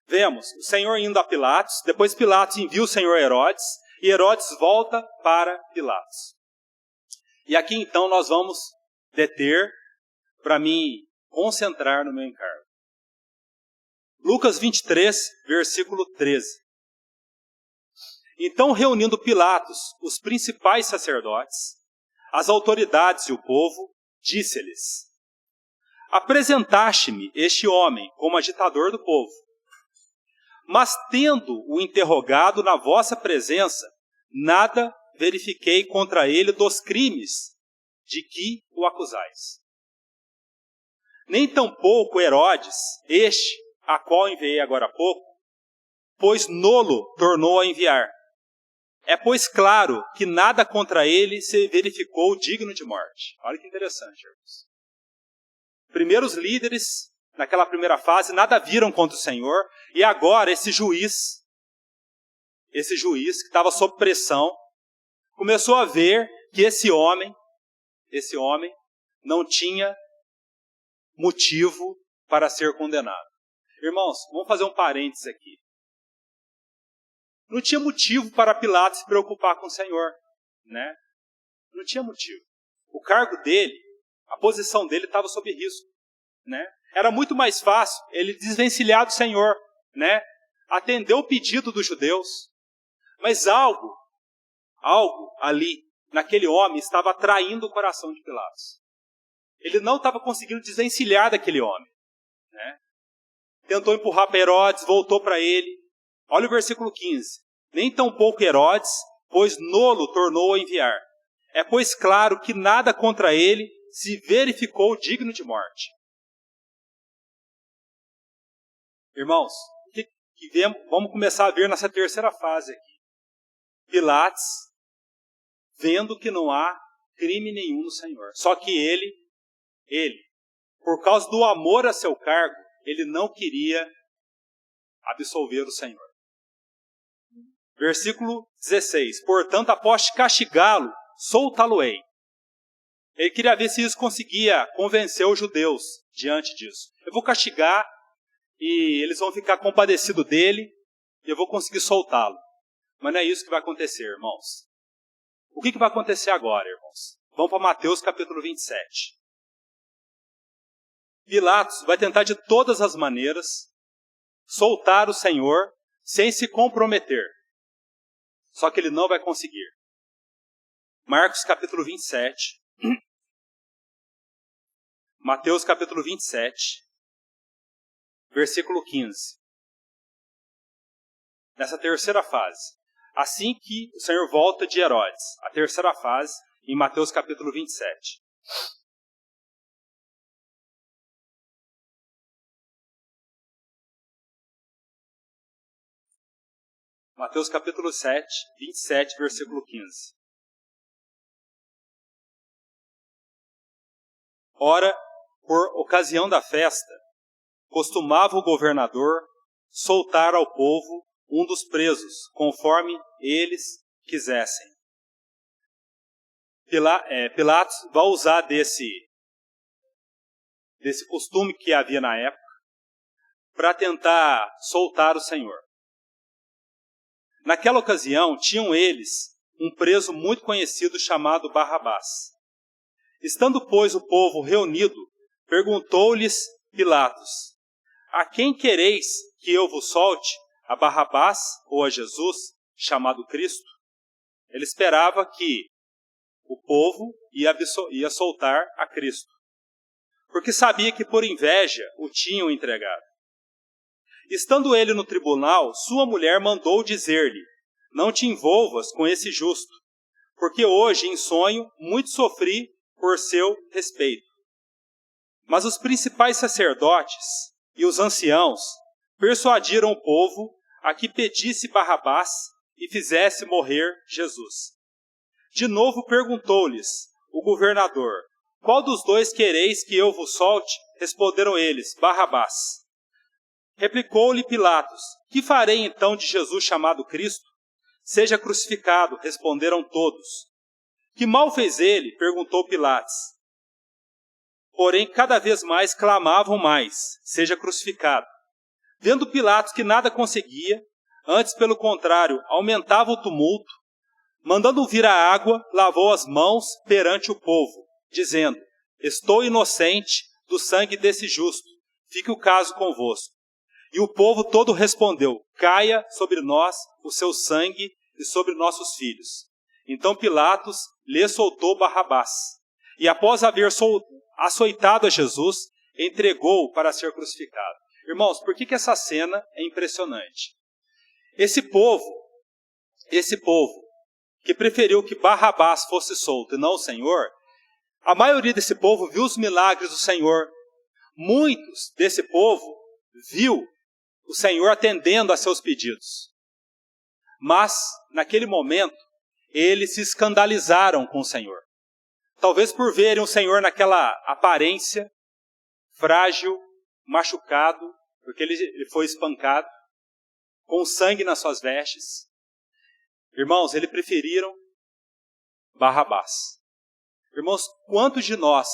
vemos o Senhor indo a Pilatos, depois Pilatos envia o Senhor a Herodes, e Herodes volta para Pilatos. E aqui então nós vamos deter para me concentrar no meu encargo. Lucas 23, versículo 13. Então, reunindo Pilatos, os principais sacerdotes, as autoridades e o povo, disse-lhes: apresentaste-me este homem como agitador do povo. Mas tendo-o interrogado na vossa presença, nada verifiquei contra ele dos crimes de que o acusais. Nem tampouco Herodes, este, a qual enviei agora há pouco, pois nolo tornou a enviar. É, pois, claro que nada contra ele se verificou digno de morte. Olha que interessante, irmãos. Primeiros líderes, naquela primeira fase, nada viram contra o Senhor, e agora esse juiz que estava sob pressão, começou a ver que esse homem não tinha motivo para ser condenado. Irmãos, vamos fazer um parênteses aqui. Não tinha motivo para Pilatos se preocupar com o Senhor, né? Não tinha motivo. O cargo dele, a posição dele estava sob risco, né? Era muito mais fácil ele desvencilhar do Senhor, né? Atender o pedido dos judeus. Mas algo ali, naquele homem, estava atraindo o coração de Pilatos. Ele não estava conseguindo desvencilhar daquele homem, né? Tentou empurrar para Herodes, voltou para ele. Olha o versículo 15. Nem tampouco Herodes, pois nolo tornou a enviar. É, pois, claro que nada contra ele se verificou digno de morte. Irmãos, vamos começar a ver nessa terceira fase aqui. Pilatos, vendo que não há crime nenhum no Senhor. Só que ele, por causa do amor a seu cargo, ele não queria absolver o Senhor. Versículo 16. Portanto, após castigá-lo, soltá-lo-ei. Ele queria ver se isso conseguia convencer os judeus diante disso. Eu vou castigar e eles vão ficar compadecidos dele e eu vou conseguir soltá-lo. Mas não é isso que vai acontecer, irmãos. O que vai acontecer agora, irmãos? Vamos para Mateus capítulo 27. Pilatos vai tentar de todas as maneiras soltar o Senhor sem se comprometer. Só que ele não vai conseguir. Marcos capítulo 27. Mateus capítulo 27. Versículo 15. Nessa terceira fase. Assim que o Senhor volta de Herodes. A terceira fase, em Mateus capítulo 27. Mateus capítulo 7, 27, versículo 15. Ora, por ocasião da festa, costumava o governador soltar ao povo um dos presos, conforme eles quisessem. Pilatos vai usar desse costume que havia na época para tentar soltar o Senhor. Naquela ocasião, tinham eles um preso muito conhecido chamado Barrabás. Estando, pois, o povo reunido, perguntou-lhes Pilatos: a quem quereis que eu vos solte, a Barrabás ou a Jesus, chamado Cristo? Ele esperava que o povo ia soltar a Cristo, porque sabia que por inveja o tinham entregado. Estando ele no tribunal, sua mulher mandou dizer-lhe: não te envolvas com esse justo, porque hoje em sonho muito sofri por seu respeito. Mas os principais sacerdotes e os anciãos persuadiram o povo a que pedisse Barrabás e fizesse morrer Jesus. De novo perguntou-lhes o governador: qual dos dois quereis que eu vos solte? Responderam eles: Barrabás. Replicou-lhe Pilatos: que farei então de Jesus chamado Cristo? Seja crucificado, responderam todos. Que mal fez ele? Perguntou Pilatos. Porém, cada vez mais clamavam mais: seja crucificado. Vendo Pilatos que nada conseguia, antes pelo contrário, aumentava o tumulto, mandando vir a água, lavou as mãos perante o povo, dizendo: estou inocente do sangue desse justo, fique o caso convosco. E o povo todo respondeu, caia sobre nós o seu sangue e sobre nossos filhos. Então Pilatos lhe soltou Barrabás, e após haver açoitado a Jesus, entregou-o para ser crucificado. Irmãos, por que essa cena é impressionante? Esse povo que preferiu que Barrabás fosse solto e não o Senhor, a maioria desse povo viu os milagres do Senhor. Muitos desse povo viu o Senhor atendendo a seus pedidos. Mas, naquele momento, eles se escandalizaram com o Senhor. Talvez por verem o Senhor naquela aparência frágil, machucado, porque ele foi espancado, com sangue nas suas vestes. Irmãos, eles preferiram Barrabás. Irmãos, quantos de nós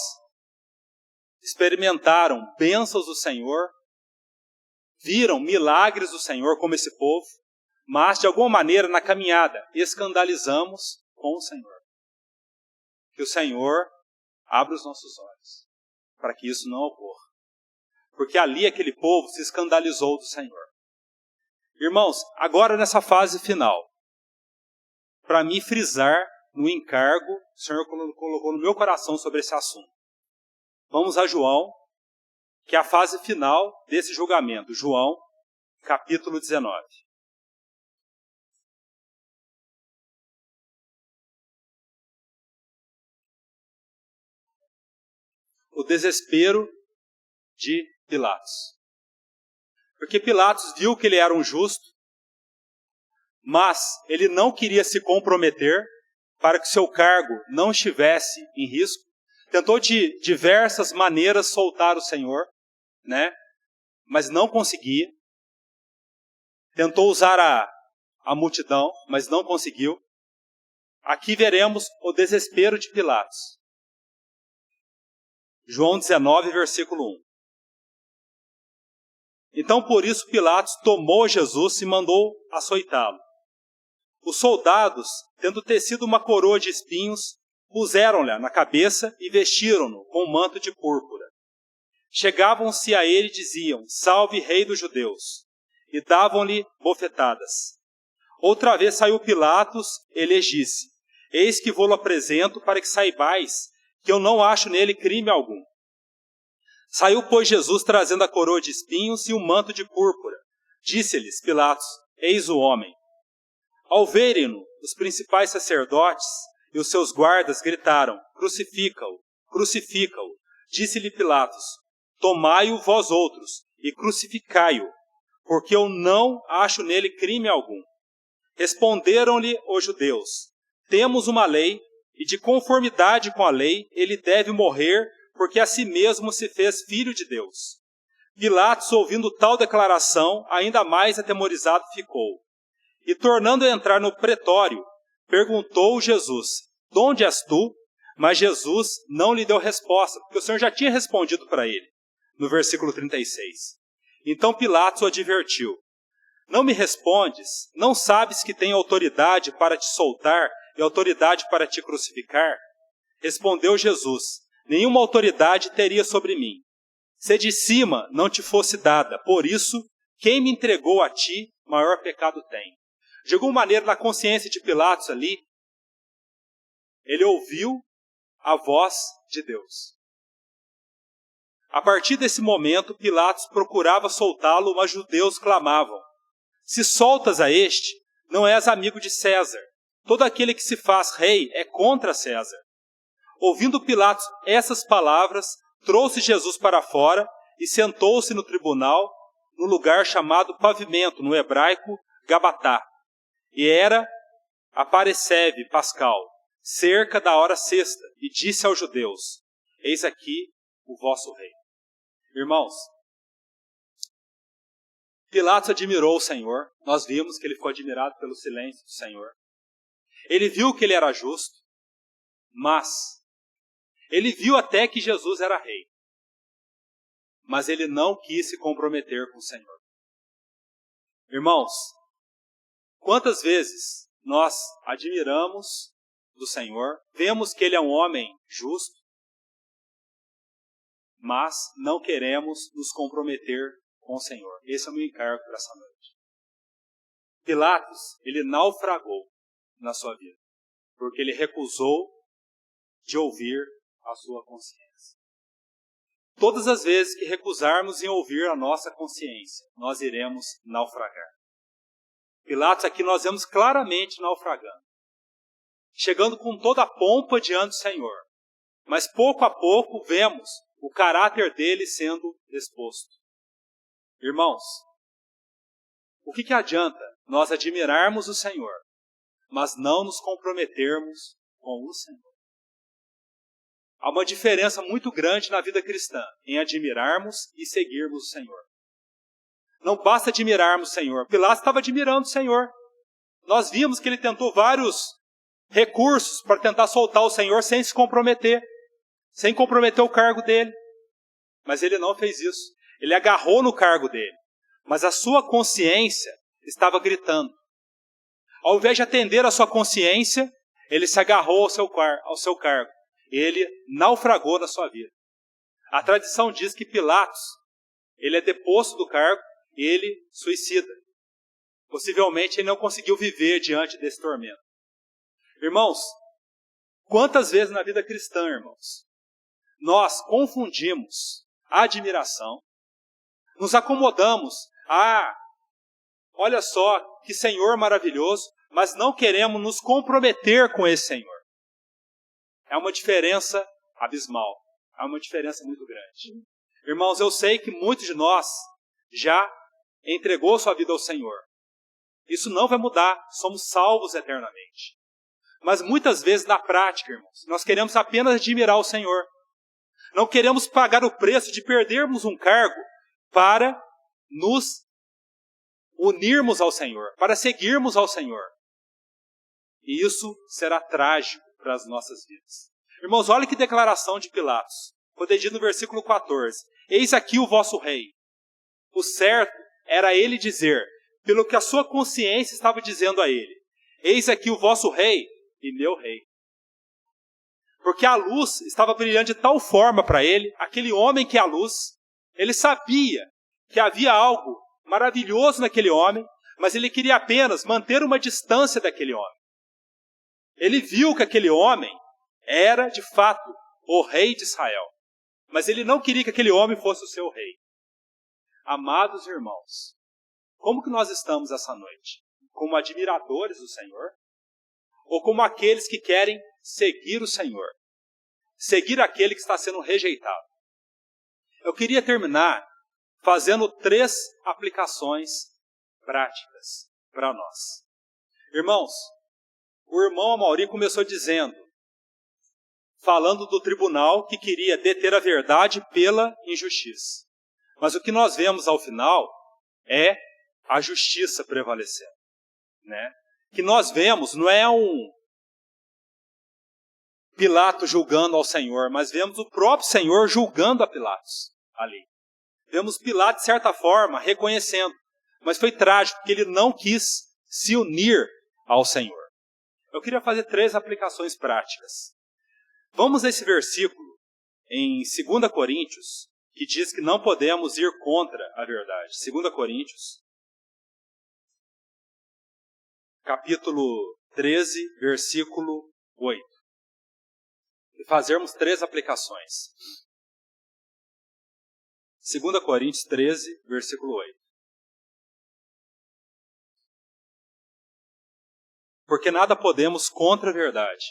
experimentaram bênçãos do Senhor, viram milagres do Senhor como esse povo, mas de alguma maneira na caminhada escandalizamos com o Senhor. Que o Senhor abra os nossos olhos para que isso não ocorra. Porque ali aquele povo se escandalizou do Senhor. Irmãos, agora nessa fase final, para me frisar no encargo, o Senhor colocou no meu coração sobre esse assunto. Vamos a João, que é a fase final desse julgamento. João, capítulo 19. O desespero de Pilatos. Porque Pilatos viu que ele era um justo, mas ele não queria se comprometer para que seu cargo não estivesse em risco. Tentou de diversas maneiras soltar o Senhor, né? Mas não conseguia. Tentou usar a multidão, mas não conseguiu. Aqui veremos o desespero de Pilatos. João 19, versículo 1. Então, por isso, Pilatos tomou Jesus e mandou açoitá-lo. Os soldados, tendo tecido uma coroa de espinhos, puseram-lhe na cabeça e vestiram-no com um manto de púrpura. Chegavam-se a ele e diziam, salve rei dos judeus, e davam-lhe bofetadas. Outra vez saiu Pilatos e lhes disse, eis que vou-lo apresento para que saibais que eu não acho nele crime algum. Saiu, pois, Jesus trazendo a coroa de espinhos e o manto de púrpura. Disse-lhes Pilatos, eis o homem. Ao verem-no, os principais sacerdotes e os seus guardas gritaram, crucifica-o, crucifica-o. Disse-lhe Pilatos, tomai-o vós outros e crucificai-o, porque eu não acho nele crime algum. Responderam-lhe os judeus, temos uma lei, e de conformidade com a lei, ele deve morrer, porque a si mesmo se fez filho de Deus. Pilatos, ouvindo tal declaração, ainda mais atemorizado ficou. E tornando a entrar no pretório, perguntou Jesus, de onde és tu? Mas Jesus não lhe deu resposta, porque o Senhor já tinha respondido para ele, no versículo 36. Então Pilatos o advertiu, não me respondes? Não sabes que tenho autoridade para te soltar e autoridade para te crucificar? Respondeu Jesus, nenhuma autoridade teria sobre mim. Se de cima não te fosse dada, por isso, quem me entregou a ti, maior pecado tem. De alguma maneira, na consciência de Pilatos ali, ele ouviu a voz de Deus. A partir desse momento, Pilatos procurava soltá-lo, mas os judeus clamavam, se soltas a este, não és amigo de César. Todo aquele que se faz rei é contra César. Ouvindo Pilatos essas palavras, trouxe Jesus para fora e sentou-se no tribunal, no lugar chamado pavimento, no hebraico, Gabatá. E era a Pareceve Pascal, cerca da hora sexta, e disse aos judeus, eis aqui o vosso rei. Irmãos, Pilatos admirou o Senhor, nós vimos que ele ficou admirado pelo silêncio do Senhor. Ele viu que ele era justo, mas ele viu até que Jesus era rei. Mas ele não quis se comprometer com o Senhor. Irmãos, quantas vezes nós admiramos do Senhor, vemos que ele é um homem justo, mas não queremos nos comprometer com o Senhor. Esse é o meu encargo para essa noite. Pilatos, ele naufragou na sua vida, porque ele recusou de ouvir a sua consciência. Todas as vezes que recusarmos em ouvir a nossa consciência, nós iremos naufragar. Pilatos aqui nós vemos claramente naufragando, chegando com toda a pompa diante do Senhor, mas pouco a pouco vemos o caráter dele sendo exposto. Irmãos, o que adianta nós admirarmos o Senhor, mas não nos comprometermos com o Senhor? Há uma diferença muito grande na vida cristã em admirarmos e seguirmos o Senhor. Não basta admirarmos o Senhor. Pilatos estava admirando o Senhor. Nós vimos que ele tentou vários recursos para tentar soltar o Senhor sem se comprometer, sem comprometer o cargo dele. Mas ele não fez isso. Ele agarrou no cargo dele. Mas a sua consciência estava gritando. Ao invés de atender a sua consciência, ele se agarrou ao seu cargo. Ele naufragou na sua vida. A tradição diz que Pilatos, ele é deposto do cargo e ele suicida. Possivelmente ele não conseguiu viver diante desse tormento. Irmãos, quantas vezes na vida cristã, irmãos, nós confundimos a admiração, nos acomodamos, olha só que Senhor maravilhoso, mas não queremos nos comprometer com esse Senhor. É uma diferença abismal, é uma diferença muito grande. Irmãos, eu sei que muitos de nós já entregou sua vida ao Senhor. Isso não vai mudar, somos salvos eternamente. Mas muitas vezes na prática, irmãos, nós queremos apenas admirar o Senhor. Não queremos pagar o preço de perdermos um cargo para nos unirmos ao Senhor, para seguirmos ao Senhor. E isso será trágico para as nossas vidas. Irmãos, olha que declaração de Pilatos. Quando ele diz no versículo 14, eis aqui o vosso rei. O certo era ele dizer, pelo que a sua consciência estava dizendo a ele, eis aqui o vosso rei e meu rei. Porque a luz estava brilhando de tal forma para ele, aquele homem que é a luz, ele sabia que havia algo maravilhoso naquele homem, mas ele queria apenas manter uma distância daquele homem. Ele viu que aquele homem era, de fato, o rei de Israel, mas ele não queria que aquele homem fosse o seu rei. Amados irmãos, como que nós estamos essa noite? Como admiradores do Senhor? Ou como aqueles que querem seguir o Senhor? Seguir aquele que está sendo rejeitado? Eu queria terminar fazendo 3 aplicações práticas para nós. Irmãos, o irmão Amaury começou falando do tribunal que queria deter a verdade pela injustiça. Mas o que nós vemos ao final é a justiça prevalecendo. Né? Que nós vemos não é um Pilatos julgando ao Senhor, mas vemos o próprio Senhor julgando a Pilatos ali. Vemos Pilatos, de certa forma, reconhecendo. Mas foi trágico, porque ele não quis se unir ao Senhor. Eu queria fazer 3 aplicações práticas. Vamos a esse versículo em 2 Coríntios, que diz que não podemos ir contra a verdade. 2 Coríntios, capítulo 13, versículo 8. E fazermos 3 aplicações. 2 Coríntios 13, versículo 8. Porque nada podemos contra a verdade.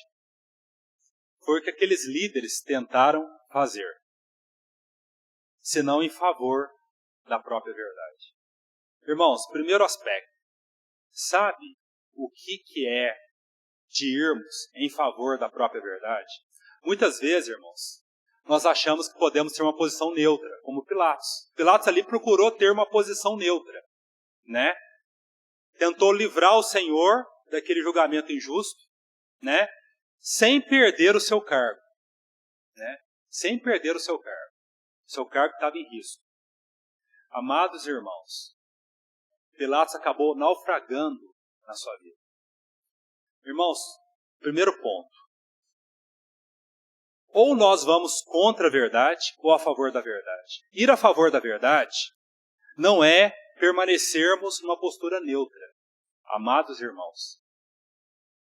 Foi o que aqueles líderes tentaram fazer, senão em favor da própria verdade. Irmãos, primeiro aspecto. Sabe o que é de irmos em favor da própria verdade? Muitas vezes, irmãos, nós achamos que podemos ter uma posição neutra, como Pilatos. Pilatos ali procurou ter uma posição neutra, né? Tentou livrar o Senhor daquele julgamento injusto, né? Sem perder o seu cargo, né? Sem perder o seu cargo. O seu cargo estava em risco. Amados irmãos, Pilatos acabou naufragando na sua vida. Irmãos, primeiro ponto. ou nós vamos contra a verdade ou a favor da verdade. Ir a favor da verdade não é permanecermos numa postura neutra, amados irmãos.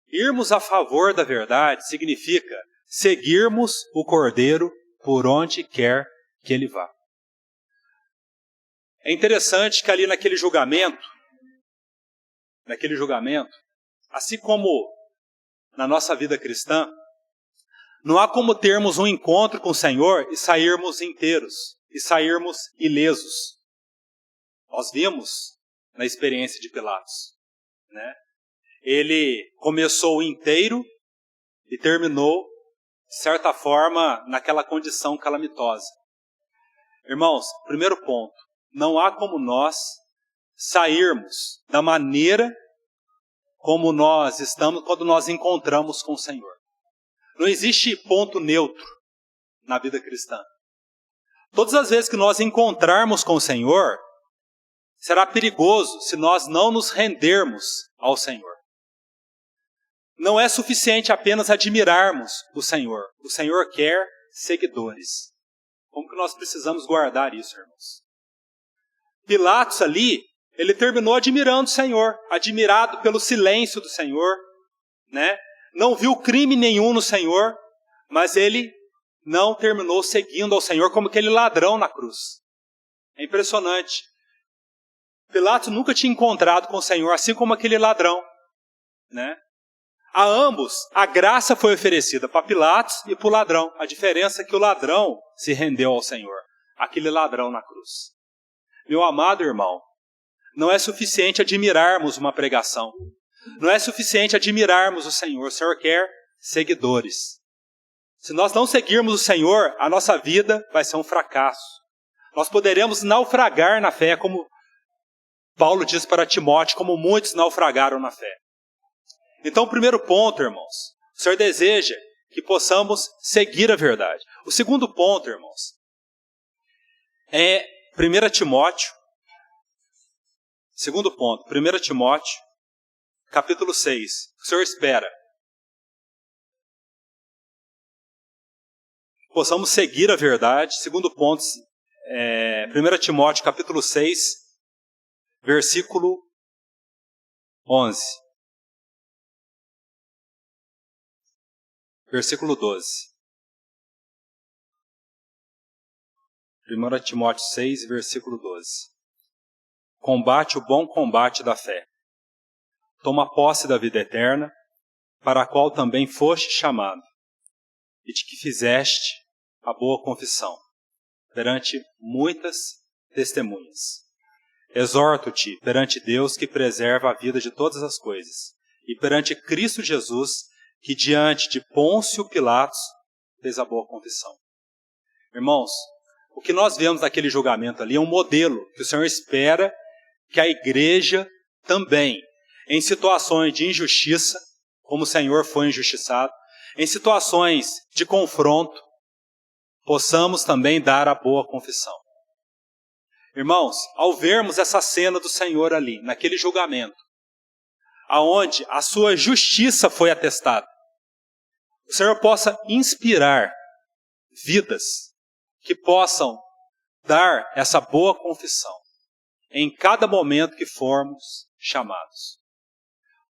Irmos a favor da verdade significa seguirmos o Cordeiro por onde quer que ele vá. É interessante que ali naquele julgamento, assim como na nossa vida cristã, não há como termos um encontro com o Senhor e sairmos inteiros, e sairmos ilesos. Nós vimos na experiência de Pilatos, né? Ele começou inteiro e terminou, de certa forma, naquela condição calamitosa. Irmãos, primeiro ponto, não há como nós sairmos da maneira como nós estamos quando nós encontramos com o Senhor. Não existe ponto neutro na vida cristã. Todas as vezes que nós encontrarmos com o Senhor, será perigoso se nós não nos rendermos ao Senhor. Não é suficiente apenas admirarmos o Senhor. O Senhor quer seguidores. Como que nós precisamos guardar isso, irmãos? Pilatos ali, ele terminou admirando o Senhor, admirado pelo silêncio do Senhor, né? Não viu crime nenhum no Senhor, mas ele não terminou seguindo ao Senhor como aquele ladrão na cruz. É impressionante. Pilatos nunca tinha encontrado com o Senhor, assim como aquele ladrão, né? A ambos, a graça foi oferecida para Pilatos e para o ladrão. A diferença é que o ladrão se rendeu ao Senhor, aquele ladrão na cruz. Meu amado irmão, não é suficiente admirarmos uma pregação. Não é suficiente admirarmos o Senhor. O Senhor quer seguidores. Se nós não seguirmos o Senhor, a nossa vida vai ser um fracasso. Nós poderemos naufragar na fé, como Paulo diz para Timóteo, como muitos naufragaram na fé. Então, o primeiro ponto, irmãos, o Senhor deseja que possamos seguir a verdade. O segundo ponto, irmãos, é 1 Timóteo. Segundo ponto, 1 Timóteo, capítulo 6. O Senhor espera que possamos seguir a verdade. Segundo ponto, 1 Timóteo, capítulo 6, versículo 11. Versículo 12. 1 Timóteo 6, versículo 12. Combate o bom combate da fé. Toma posse da vida eterna, para a qual também foste chamado, e de que fizeste a boa confissão, perante muitas testemunhas. Exorto-te perante Deus que preserva a vida de todas as coisas, e perante Cristo Jesus, que diante de Pôncio Pilatos fez a boa confissão. Irmãos, o que nós vemos naquele julgamento ali é um modelo que o Senhor espera que a igreja também, em situações de injustiça, como o Senhor foi injustiçado, em situações de confronto, possamos também dar a boa confissão. Irmãos, ao vermos essa cena do Senhor ali, naquele julgamento, aonde a sua justiça foi atestada, o Senhor possa inspirar vidas que possam dar essa boa confissão em cada momento que formos chamados.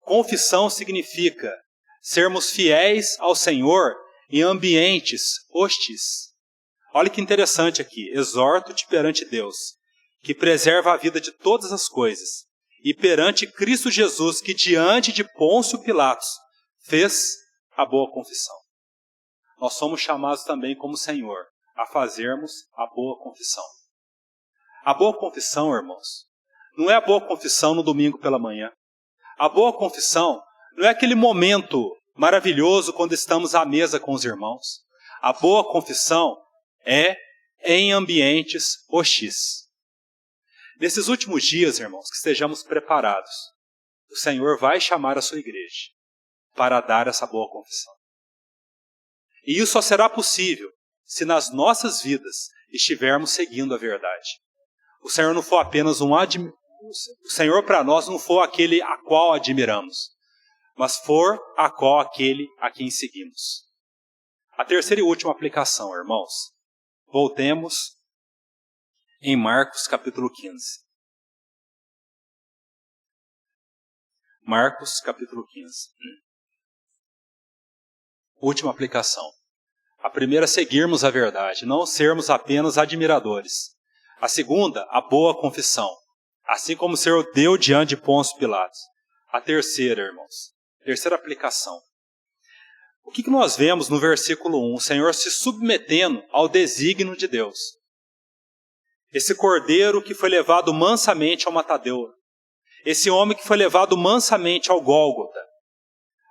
Confissão significa sermos fiéis ao Senhor em ambientes hostis. Olha que interessante aqui. Exorto-te perante Deus, que preserva a vida de todas as coisas, e perante Cristo Jesus, que diante de Pôncio Pilatos fez a boa confissão. Nós somos chamados também como Senhor a fazermos a boa confissão. A boa confissão, irmãos, não é a boa confissão no domingo pela manhã. A boa confissão não é aquele momento maravilhoso quando estamos à mesa com os irmãos. A boa confissão é em ambientes hostis. Nesses últimos dias, irmãos, que estejamos preparados, o Senhor vai chamar a sua igreja para dar essa boa confissão. E isso só será possível se nas nossas vidas estivermos seguindo a verdade. O Senhor não for apenas o Senhor para nós não for aquele a qual admiramos, mas for a qual aquele a quem seguimos. A terceira e última aplicação, irmãos. Voltemos em Marcos capítulo 15. Marcos capítulo 15. Última aplicação. A primeira, seguirmos a verdade, não sermos apenas admiradores. A segunda, a boa confissão, assim como o Senhor deu diante de Pôncio Pilatos. A terceira, irmãos, terceira aplicação. O que nós vemos no versículo 1? O Senhor se submetendo ao desígnio de Deus. Esse cordeiro que foi levado mansamente ao matadouro. Esse homem que foi levado mansamente ao Gólgota.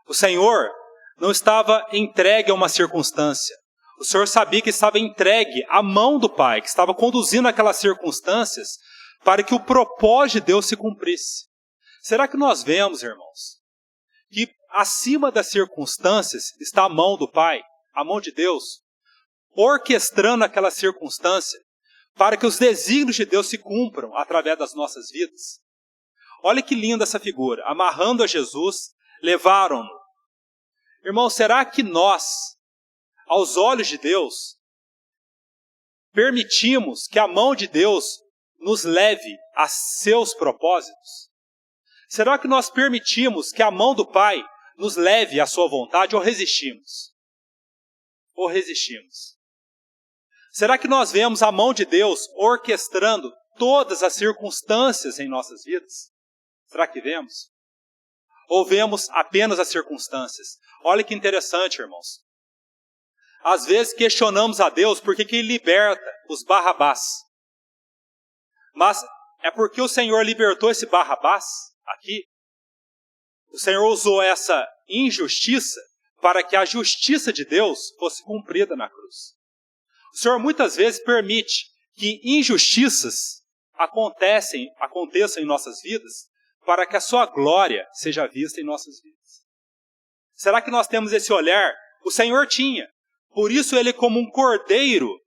O Senhor não estava entregue a uma circunstância. O Senhor sabia que estava entregue à mão do Pai, que estava conduzindo aquelas circunstâncias para que o propósito de Deus se cumprisse. Será que nós vemos, irmãos, que acima das circunstâncias está a mão do Pai, a mão de Deus, orquestrando aquela circunstância para que os desígnios de Deus se cumpram através das nossas vidas? Olha que linda essa figura. Amarrando a Jesus, levaram-no. Irmão, será que nós, aos olhos de Deus, permitimos que a mão de Deus nos leve a seus propósitos? Será que nós permitimos que a mão do Pai nos leve à sua vontade ou resistimos? Ou resistimos? Será que nós vemos a mão de Deus orquestrando todas as circunstâncias em nossas vidas? Será que vemos? Ou vemos apenas as circunstâncias? Olha que interessante, irmãos. Às vezes questionamos a Deus por que Ele liberta os Barrabás. Mas é porque o Senhor libertou esse Barrabás aqui. O Senhor usou essa injustiça para que a justiça de Deus fosse cumprida na cruz. O Senhor muitas vezes permite que injustiças aconteçam em nossas vidas para que a sua glória seja vista em nossas vidas. Será que nós temos esse olhar? O Senhor tinha. Por isso ele, como um cordeiro,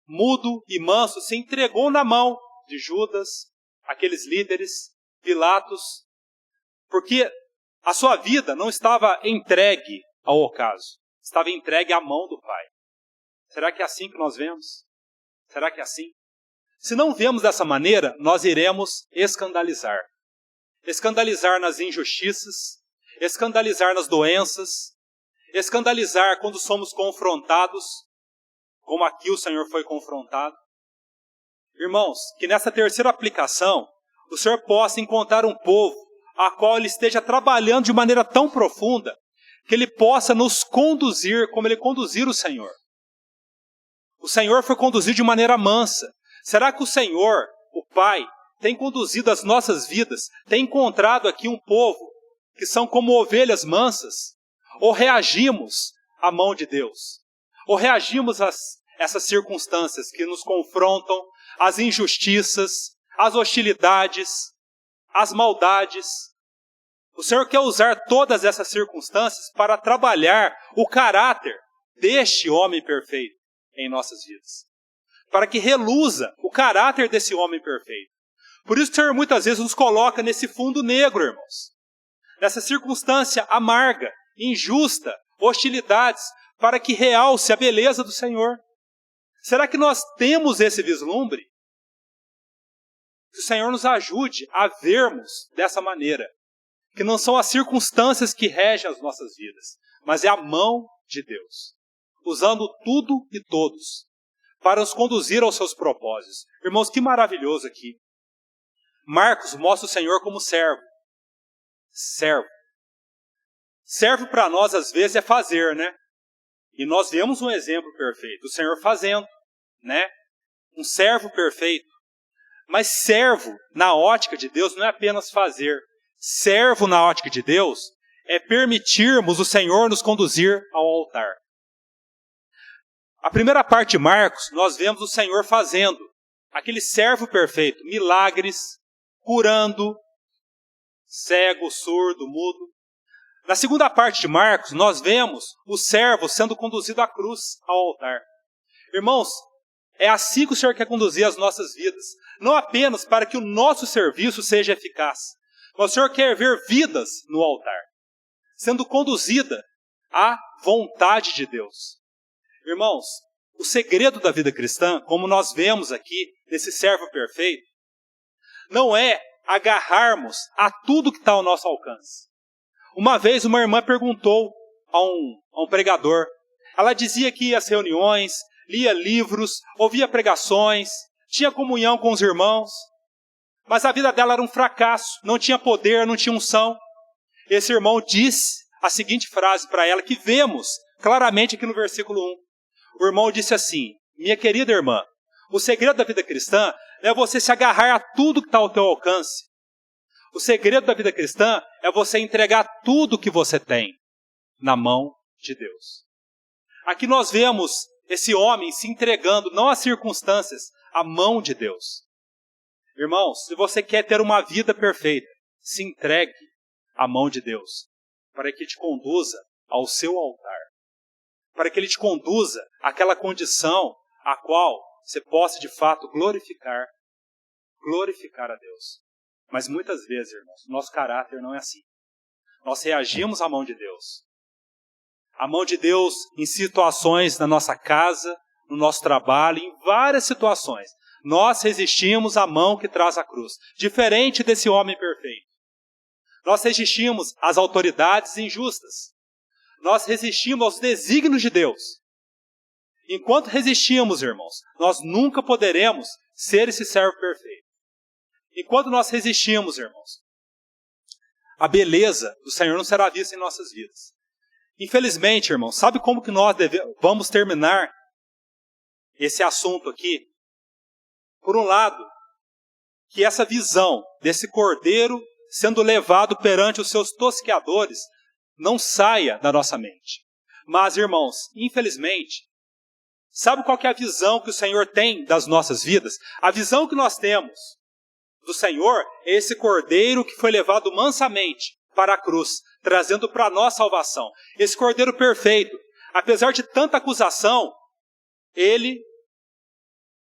mudo e manso, se entregou na mão de Judas, aqueles líderes, Pilatos, porque a sua vida não estava entregue ao ocaso, estava entregue à mão do Pai. Será que é assim que nós vemos? Será que é assim? Se não vemos dessa maneira, nós iremos escandalizar. Escandalizar nas injustiças, escandalizar nas doenças, escandalizar quando somos confrontados, como aqui o Senhor foi confrontado. Irmãos, que nessa terceira aplicação, o Senhor possa encontrar um povo a qual Ele esteja trabalhando de maneira tão profunda, que Ele possa nos conduzir como Ele conduziu o Senhor. O Senhor foi conduzido de maneira mansa. Será que o Senhor, o Pai, tem conduzido as nossas vidas, tem encontrado aqui um povo que são como ovelhas mansas? Ou reagimos à mão de Deus? Ou reagimos a essas circunstâncias que nos confrontam, às injustiças, às hostilidades, às maldades? O Senhor quer usar todas essas circunstâncias para trabalhar o caráter deste homem perfeito em nossas vidas. Para que reluza o caráter desse homem perfeito. Por isso o Senhor muitas vezes nos coloca nesse fundo negro, irmãos. Nessa circunstância amarga, injusta, hostilidades, para que realce a beleza do Senhor. Será que nós temos esse vislumbre? Que o Senhor nos ajude a vermos dessa maneira. Que não são as circunstâncias que regem as nossas vidas, mas é a mão de Deus. Usando tudo e todos para nos conduzir aos seus propósitos. Irmãos, que maravilhoso aqui. Marcos mostra o Senhor como servo. Servo. Servo para nós, às vezes, é fazer, né? E nós vemos um exemplo perfeito. O Senhor fazendo, né? Um servo perfeito. Mas servo, na ótica de Deus, não é apenas fazer. Servo, na ótica de Deus, é permitirmos o Senhor nos conduzir ao altar. A primeira parte de Marcos, nós vemos o Senhor fazendo. Aquele servo perfeito. Milagres, curando, cego, surdo, mudo. Na segunda parte de Marcos, nós vemos o servo sendo conduzido à cruz, ao altar. Irmãos, é assim que o Senhor quer conduzir as nossas vidas. Não apenas para que o nosso serviço seja eficaz, mas o Senhor quer ver vidas no altar, sendo conduzida à vontade de Deus. Irmãos, o segredo da vida cristã, como nós vemos aqui nesse servo perfeito, não é agarrarmos a tudo que está ao nosso alcance. Uma vez uma irmã perguntou a um pregador. Ela dizia que ia às reuniões, lia livros, ouvia pregações, tinha comunhão com os irmãos, mas a vida dela era um fracasso, não tinha poder, não tinha unção. Esse irmão disse a seguinte frase para ela, que vemos claramente aqui no versículo 1. O irmão disse assim: minha querida irmã, o segredo da vida cristã é você se agarrar a tudo que está ao teu alcance. O segredo da vida cristã é você entregar tudo que você tem na mão de Deus. Aqui nós vemos esse homem se entregando, não às circunstâncias, à mão de Deus. Irmãos, se você quer ter uma vida perfeita, se entregue à mão de Deus, para que te conduza ao seu altar, para que Ele te conduza àquela condição a qual você possa de fato glorificar a Deus. Mas muitas vezes, irmãos, nosso caráter não é assim. Nós reagimos à mão de Deus. A mão de Deus em situações na nossa casa, no nosso trabalho, em várias situações. Nós resistimos à mão que traz a cruz. Diferente desse homem perfeito. Nós resistimos às autoridades injustas. Nós resistimos aos desígnios de Deus. Enquanto resistimos, irmãos, nós nunca poderemos ser esse servo perfeito. Enquanto nós resistimos, irmãos, a beleza do Senhor não será vista em nossas vidas. Infelizmente, irmãos, sabe como que nós vamos terminar esse assunto aqui? Por um lado, que essa visão desse cordeiro sendo levado perante os seus tosqueadores não saia da nossa mente. Mas, irmãos, infelizmente, sabe qual que é a visão que o Senhor tem das nossas vidas? A visão que nós temos do Senhor é esse cordeiro que foi levado mansamente para a cruz, trazendo para nós salvação. Esse cordeiro perfeito, apesar de tanta acusação, ele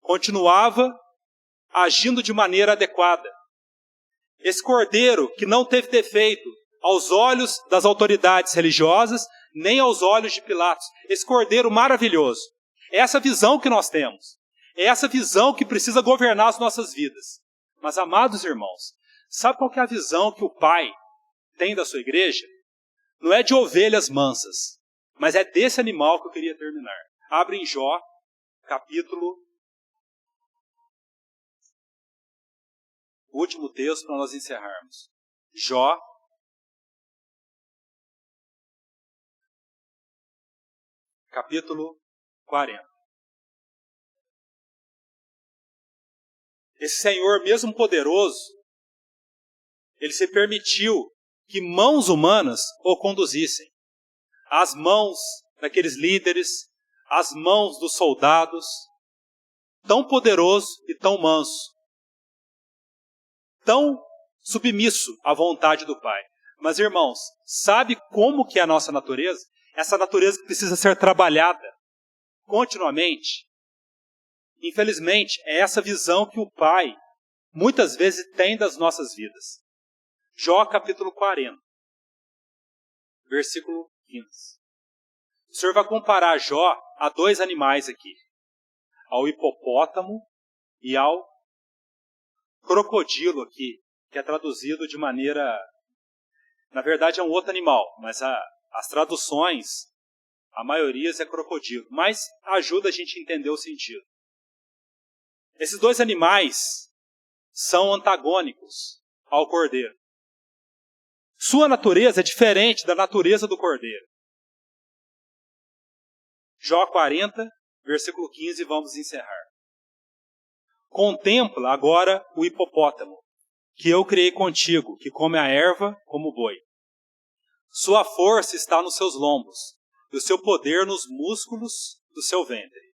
continuava agindo de maneira adequada. Esse cordeiro que não teve defeito aos olhos das autoridades religiosas, nem aos olhos de Pilatos. Esse cordeiro maravilhoso. É essa visão que nós temos. É essa visão que precisa governar as nossas vidas. Mas, amados irmãos, sabe qual que é a visão que o Pai tem da sua igreja? Não é de ovelhas mansas, mas é desse animal que eu queria terminar. Abre em Jó, capítulo... último texto para nós encerrarmos. Jó, capítulo 40. Esse Senhor, mesmo poderoso, ele se permitiu que mãos humanas o conduzissem. As mãos daqueles líderes, as mãos dos soldados, tão poderoso e tão manso, tão submisso à vontade do Pai. Mas, irmãos, sabe como que é a nossa natureza? Essa natureza que precisa ser trabalhada continuamente. Infelizmente, é essa visão que o Pai muitas vezes tem das nossas vidas. Jó capítulo 40, versículo 15. O Senhor vai comparar Jó a dois animais aqui. Ao hipopótamo e ao crocodilo aqui, que é traduzido de maneira... Na verdade é um outro animal, mas as traduções, a maioria é crocodilo. Mas ajuda a gente a entender o sentido. Esses dois animais são antagônicos ao cordeiro. Sua natureza é diferente da natureza do cordeiro. Jó 40, versículo 15, vamos encerrar. Contempla agora o hipopótamo, que eu criei contigo, que come a erva como o boi. Sua força está nos seus lombos, e o seu poder nos músculos do seu ventre.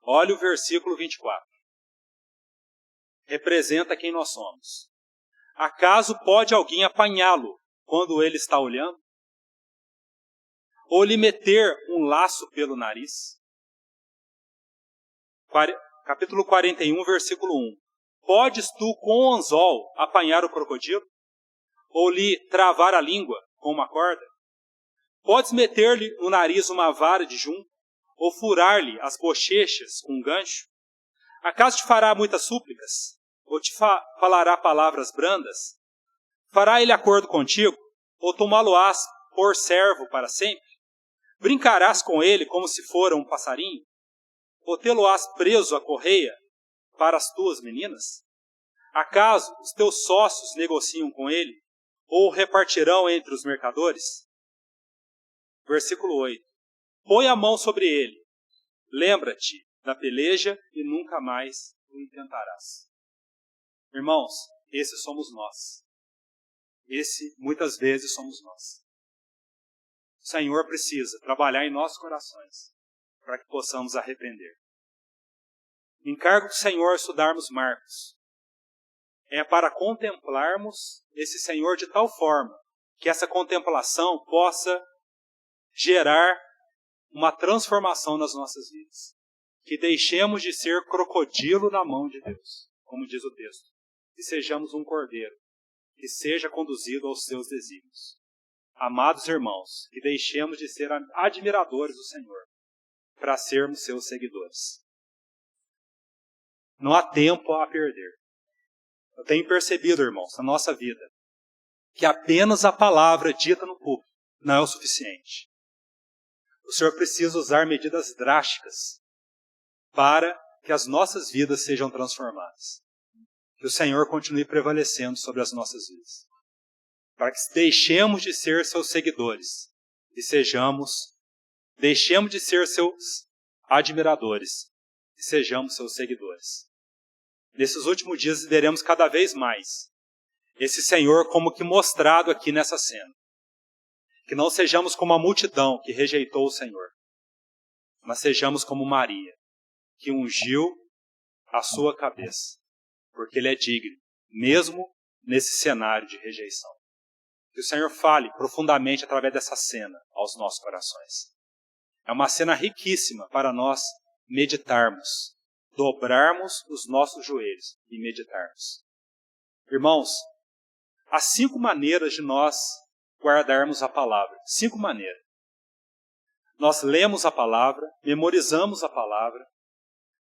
Olha o versículo 24. Representa quem nós somos. Acaso pode alguém apanhá-lo quando ele está olhando? Ou lhe meter um laço pelo nariz? Capítulo 41, versículo 1. Podes tu com o anzol apanhar o crocodilo? Ou lhe travar a língua com uma corda? Podes meter-lhe no nariz uma vara de junco, ou furar-lhe as bochechas com um gancho? Acaso te fará muitas súplicas? Ou te falará palavras brandas? Fará ele acordo contigo? Ou tomá-lo-ás por servo para sempre? Brincarás com ele como se fora um passarinho? Ou tê-lo-ás preso à correia para as tuas meninas? Acaso os teus sócios negociam com ele? Ou o repartirão entre os mercadores? Versículo 8. Põe a mão sobre ele. Lembra-te da peleja e nunca mais o intentarás. Irmãos, esses somos nós. Esse, muitas vezes, somos nós. O Senhor precisa trabalhar em nossos corações para que possamos arrepender. O encargo do Senhor é estudarmos Marcos. É para contemplarmos esse Senhor de tal forma que essa contemplação possa gerar uma transformação nas nossas vidas. Que deixemos de ser crocodilo na mão de Deus, como diz o texto, e sejamos um cordeiro, que seja conduzido aos seus desígnios. Amados irmãos, que deixemos de ser admiradores do Senhor, para sermos seus seguidores. Não há tempo a perder. Eu tenho percebido, irmãos, na nossa vida, que apenas a palavra dita no púlpito não é o suficiente. O Senhor precisa usar medidas drásticas para que as nossas vidas sejam transformadas. Que o Senhor continue prevalecendo sobre as nossas vidas. Para que deixemos de ser seus seguidores e deixemos de ser seus admiradores e sejamos seus seguidores. Nesses últimos dias veremos cada vez mais esse Senhor como que mostrado aqui nessa cena. Que não sejamos como a multidão que rejeitou o Senhor, mas sejamos como Maria, que ungiu a sua cabeça, porque Ele é digno, mesmo nesse cenário de rejeição. Que o Senhor fale profundamente através dessa cena aos nossos corações. É uma cena riquíssima para nós meditarmos, dobrarmos os nossos joelhos e meditarmos. Irmãos, há 5 maneiras de nós guardarmos a palavra. 5 maneiras. Nós lemos a palavra, memorizamos a palavra,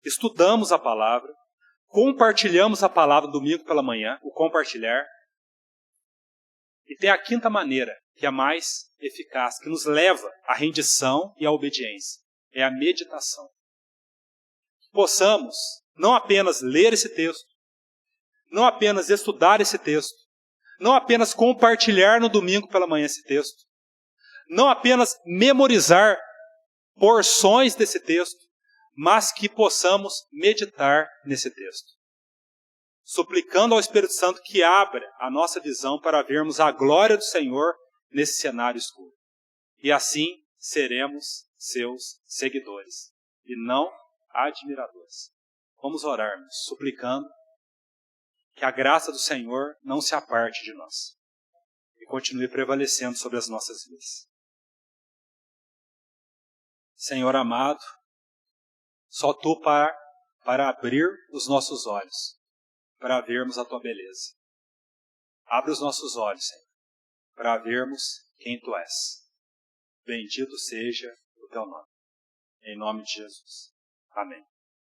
estudamos a palavra, compartilhamos a palavra domingo pela manhã, o compartilhar. E tem a 5ª maneira, que é a mais eficaz, que nos leva à rendição e à obediência. É a meditação. Que possamos não apenas ler esse texto, não apenas estudar esse texto, não apenas compartilhar no domingo pela manhã esse texto, não apenas memorizar porções desse texto, mas que possamos meditar nesse texto. Suplicando ao Espírito Santo que abra a nossa visão para vermos a glória do Senhor nesse cenário escuro. E assim seremos seus seguidores e não admiradores. Vamos orar, suplicando que a graça do Senhor não se aparte de nós e continue prevalecendo sobre as nossas vidas. Senhor amado, só Tu para abrir os nossos olhos, para vermos a Tua beleza. Abre os nossos olhos, Senhor, para vermos quem Tu és. Bendito seja o Teu nome. Em nome de Jesus. Amém.